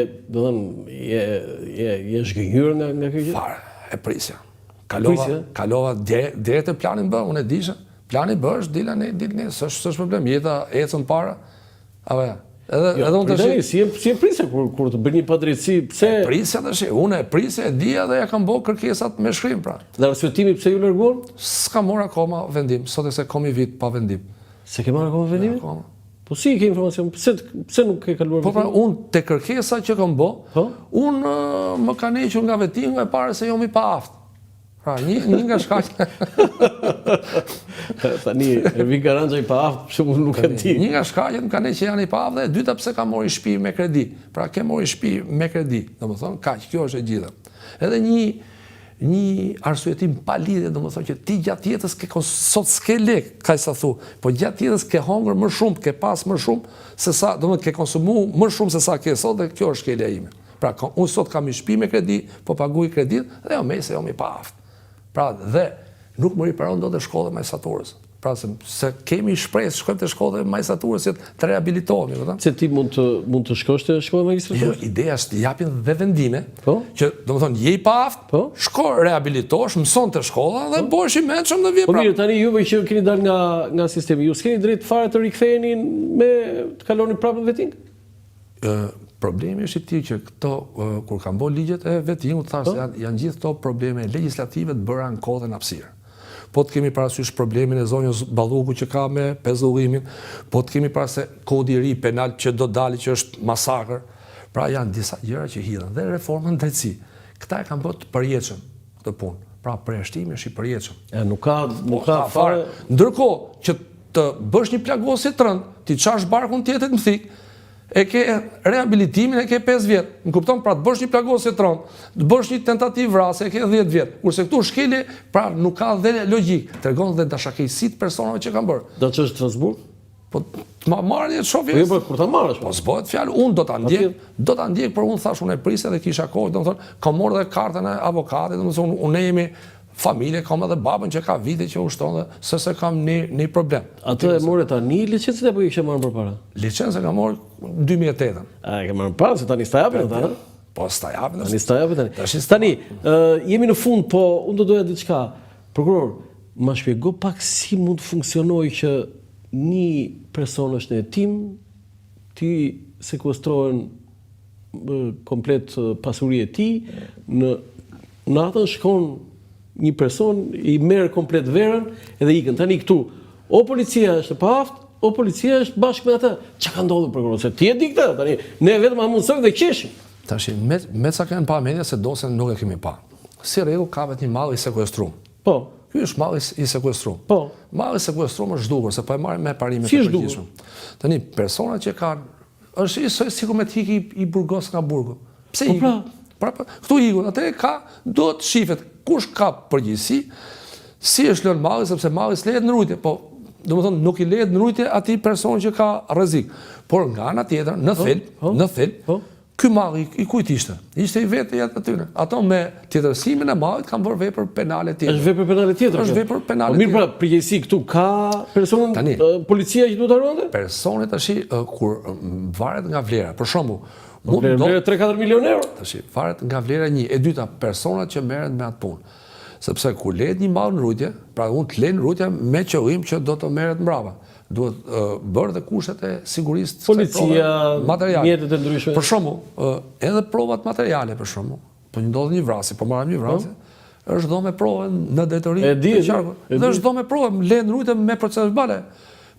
Speaker 1: zhgënjur nga kjo gjë?
Speaker 2: Fare, e prisja. Kalova deri te planin B, unë e disha. Plani B është dilën s'është problem, jeta ecën para. Apo ja. Edhe unë tash
Speaker 1: si e prisja kur të bën një padrejtësi, pse?
Speaker 2: Prisja tash, unë e prisja e dia dhe ja kam bërë kërkesat me shkrim pra.
Speaker 1: Dhe arsyeimi pse ju larguan?
Speaker 2: S'ka marrë akoma vendim, sot e se komi vit pa vendim.
Speaker 1: Se ke marrë akoma vendimin? Po si ke informacion? Pse nuk ke kaluar
Speaker 2: vendim? Po pra, unë te kërkesa që kam bë, unë më ka nequr nga vetimi e pare se jom i paaftë. Pra, një nga shkaqe.
Speaker 1: Tani, Ervin Garanxha i paaftë, shumë nuk e di.
Speaker 2: Një nga shkaqet më ka ne që janë i paaftë dhe e dyta pse ka mori shtëpi me kredi. Pra, ke mori shtëpi me kredi, domethënë, kaq, kjo është e gjitha. Edhe një arsyetim pa lidhje, domethënë që ti gjatë jetës sot s'ke lek, kaq sa thu, po gjatë jetës ke hongër më shumë, ke pas më shumë se sa, domethënë ke konsumu më shumë se sa ke sot dhe kjo është skelja ime. Pra, unë sot kam një shtëpi me kredi, po paguaj kredit dhe jo se jam i paaftë. Pra, dhe nuk më riparon do të shkollë e majstraturës. Pra, se kemi shpresë, shkojmë të shkollë e majstraturës të rehabilitohemi.
Speaker 1: Se ti mund të shkosh të shkollë e majstraturës?
Speaker 2: Jo, ideja është japin dhe vendime, që do më thonë, je i paaftë, shko rehabilitosh, mëson të shkolla dhe bëhesh i mençëm në vje.
Speaker 1: Po mirë, tani juve që keni dalë nga sistemi, ju s'keni drejt fare të riktheheni me të kaloni prapë në vetting?
Speaker 2: Problemi është i tillë që këto, kur kanë bërë ligjet e vettingut, thashë janë gjithë këto probleme legjislative të bëra në kohë dhe në hapësirë. Po të kemi parasysh problemin e zonjës Balluku që ka me pezullimin, po të kemi parasysh kodi i ri penal që do dali që është masakër. Pra janë disa gjëra që hidhen dhe reformën drejtësi. Këta e kanë bërë të përjetshëm këtë punë. Pra përjashtimi është i përjetshëm.
Speaker 1: Nuk ka fare.
Speaker 2: Ndërkohë që të bësh një plagosje të rënd, ti çash barkun tjetër në thik, e ke rehabilitimin, e ke 5 vjet. Më kupton, pra të bësh një plagosje të rënd, të bësh një tentativë vrasje, e ke 10 vjet. Kurse këtu shkeli, pra nuk ka dhe logjik. Tregon dhe dashakejësitë personave që kanë bërë.
Speaker 1: Do të çesh në Strasburg?
Speaker 2: Po ma marrë një shofi.
Speaker 1: Po kur ta marrësh.
Speaker 2: Po s'bëhet fjalë, unë do ta ndjek, por unë thash unë e prisja dhe kisha kohë, domethënë, kam marrë dhe kartën e avokatit, domethënë unë jemi familje, kam edhe babën që ka vite që ushton dhe se kam një problem.
Speaker 1: Atë e morë tani licencën apo i kishe marrë përpara?
Speaker 2: Licencën kam marrë 2008.
Speaker 1: A e ke marrë para se tani sta japin ata?
Speaker 2: Po s'ta japin.
Speaker 1: Tani, jemi në fund, po unë do doja diçka. Prokuror, ma shpjego pak si mund të funksionojë që një person është në hetim, ti sekuestrohen komplet pasuria e tij, në natën shkon një person, i merr komplet verën edhe ikën. Tani këtu, o policia është e paaft, o policia është bashkë me atë. Çka ka ndodhur prokuror? Se ti e di këtë, tani ne vetëm a mundsojmë dhe qeshim.
Speaker 2: Tash me sa kanë pa media se dosen nuk e kemi pa. Si rregull ka vetë një mall i sekuestruar.
Speaker 1: Po.
Speaker 2: Ky është malli i sekuestruar.
Speaker 1: Po.
Speaker 2: Malli i sekuestruar është zhdukur, se po e marrin me parime
Speaker 1: të
Speaker 2: përgjithshme. Tani personat që kanë është sikur me të i Burgos nga Burgu. Pse i? Këtu ikun, atë ka do të shifet kush ka përgjegjësi, si është lënë malli, sepse malli s'lehet në rujtje, po domethënë nuk i lehet në rujtje atij person që ka rrezik. Por nga ana tjetër, në thelb, ky malli i kujt ishte? Ishte i vetë aty. Ato me tjetërsimin e mallit kanë bërë vepër penale tjetër.
Speaker 1: Është vepër penale tjetër.
Speaker 2: Është vepër penale.
Speaker 1: Mirë, pra, përgjegjësi këtu ka person policia që duhet ta ruante?
Speaker 2: Personi tash kur varet nga vlera. Për shembull,
Speaker 1: vlera 3-4 milionë euro.
Speaker 2: Tash varet nga vlera 1, e dyta personat që merren me atë punë. Sepse kur lehet një mall në rujtje, pra unë të lejnë rujtja me qëllim që do të merret mbrapa. Duhet bërë dhe kushtet e sigurisë,
Speaker 1: policia, mjetet e ndryshme.
Speaker 2: Për shembull, edhe provat materiale për shembull. Po ndodh një vrasje, po marrim një vrasje, është dhënë me provë në drejtori të qarkut. Dhe është dhënë me provë, lehen rujtje me proces verbale.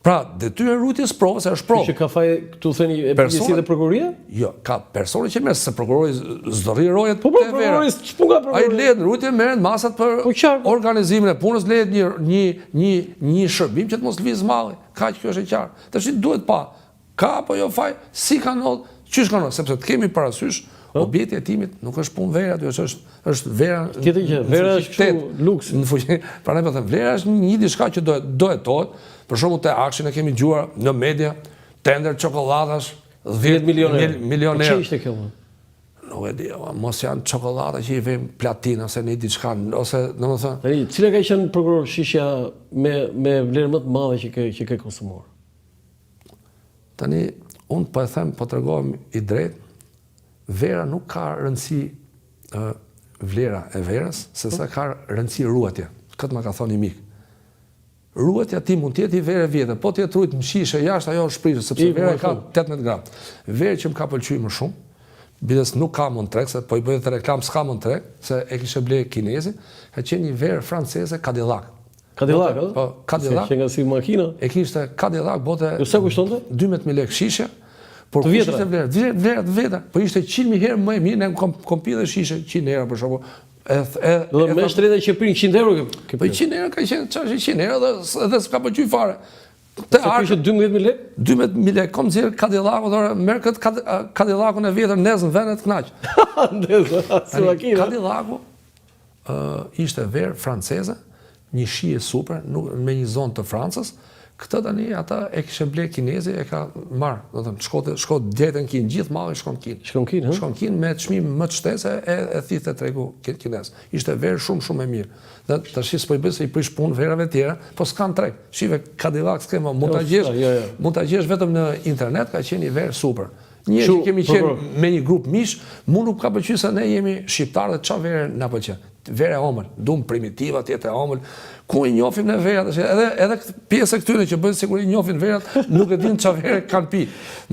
Speaker 2: Pra, detyra e rujtjes provës është provë.
Speaker 1: Që ka faj këtu thëni e përgjegjësia dhe prokuroria?
Speaker 2: Jo, ka personi që merr se prokurori zërri rojet
Speaker 1: te vera. Po prokurori ç'punga prokurori?
Speaker 2: Ai lehet rujtje merren masat për organizimin e punës, lehet një shërbim që të mos lëviz malli. Kaq kjo është e qartë. Tash duhet pa ka apo jo faj, si ka ndodhur, çish ka ndodhur, sepse të kemi parasysh objekti i hetimit nuk është punë vera aty, është vera.
Speaker 1: Tjetër gjë, vera është kështu luks.
Speaker 2: Në fuqi, prandaj po them, vlera është një diçka që do hetohet. Për shembull te Akshin e kemi dëgjuar në media, tender çokolladash
Speaker 1: 10
Speaker 2: milionë.
Speaker 1: Ç'është ishte kjo?
Speaker 2: Nuk e di, mos janë çokollada që i vëm platinë ose në diçka, ose domethënë.
Speaker 1: Tani, cila ka qenë prokuror shishja me vlerë më të madhe që ke konsumuar?
Speaker 2: Tani, unë po e them, po tregohem i drejtë, vera nuk ka rëndësi vlera e verës, se sa ka rëndësi ruajtja. Këtë më ka thonë një mik. Ruajtja ti mund të jetë i verë vjetër, po të jetë rujt më shishe jashtë ajo është shprishur, sepse vera ka 18 gram. Verë që më ka pëlqyer më shumë, bides nuk ka Montrek, se po i bëhet reklam s'ka Montrek, se e kishte ble kinezi, ka qenë një verë franceze Cadillac.
Speaker 1: Cadillac, ëh?
Speaker 2: Po, Cadillac.
Speaker 1: Që nga si makina.
Speaker 2: E kishte Cadillac bote.
Speaker 1: Sa kushtonte?
Speaker 2: 12.000 lekë shishe. Por kush ishte vlera të veta, po ishte 100.000 herë më e mirë, ne kom pi dhe shishe 100 herë për shembull.
Speaker 1: Dhe me shtreta që prin 100 euro.
Speaker 2: Po 100 euro ka qenë çfarë 100 euro dhe s'ka pëlqyer fare.
Speaker 1: Te ishte 12.000 lekë?
Speaker 2: 12.000 lekë, kom nxjerr Cadillac, merr këtë Cadillacun e vjetër nezën vende të kënaq.
Speaker 1: Nezën, si makina.
Speaker 2: Cadillacu ishte verë franceze, një shije super me një zonë të Francës. Këtë tani ata e kishin ble kinezi, e ka marr, do të thënë, shko djetën kin, gjithë malli shkon kin. Shkon kin me çmim më të shtesë e thithë tregu kinez. Ishte verë shumë e mirë. Dhe tash s'po i bëj se i prish punë verave të tjera, po s'kan treg. Shive Cadillac s'ke më, mund ta gjesh vetëm në internet, ka qenë një verë super. Një që kemi qenë me një grup mish, mu nuk ka pëlqyer se ne jemi shqiptarë dhe çfarë verë na pëlqen. Verë omël, dum primitiva, tjetë omël. Ku i njohim në verat, edhe pjesë e këtyre që bëjnë sikur i njohin verat, nuk e dinë çfarë verë kanë pi.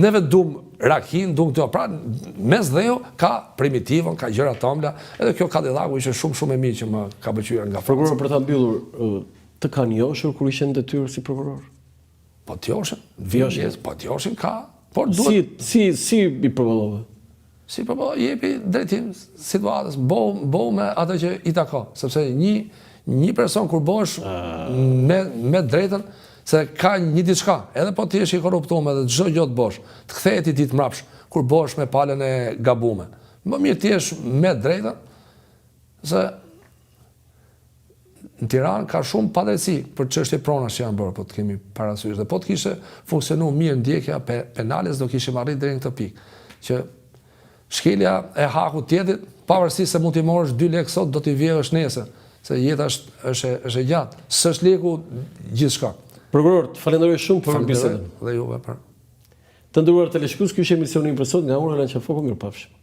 Speaker 2: Neve dum rakin, dum këto. Pra mes dheu ka primitivën, ka gjëra të ëmbla, edhe kjo Cadillacu ishte shumë e mirë që më ka pëlqyer nga
Speaker 1: prokuror. Për ta mbyllur, të kanë njohur kur ishin detyrë si prokuror?
Speaker 2: Po t'joshin ka, por duhet
Speaker 1: si i përballove?
Speaker 2: Si jepi drejtim situatës, bëu me atë që i tako, sepse një person kur bësh me drejtën, se ka një diçka, edhe po ti jesh i korruptuar edhe çdo gjë të bësh, të kthehet i ditë mbrapsh, kur bësh me palën e gabuar. Më mirë ti jesh me drejtën, se në Tiranë ka shumë padrejtësi për çështje pronash që janë bërë, po të kemi parasysh, dhe po të kishte funksionuar mirë ndjekja penale, do kishim arrit deri në këtë pikë, që shkelja e hakut tjetrit, pavarësisht se mund t'i morësh 2 lekë sot, do t'i vjedhësh nesër, se jeta është e gjatë. S'është leku gjithçka.
Speaker 1: Prokuror, të falenderoj shumë për bisedën.
Speaker 2: Dhe juve për.
Speaker 1: Të nderuar teleshikues, ky është emisioni i sot nga Ora Lançafoku, mirupafshim.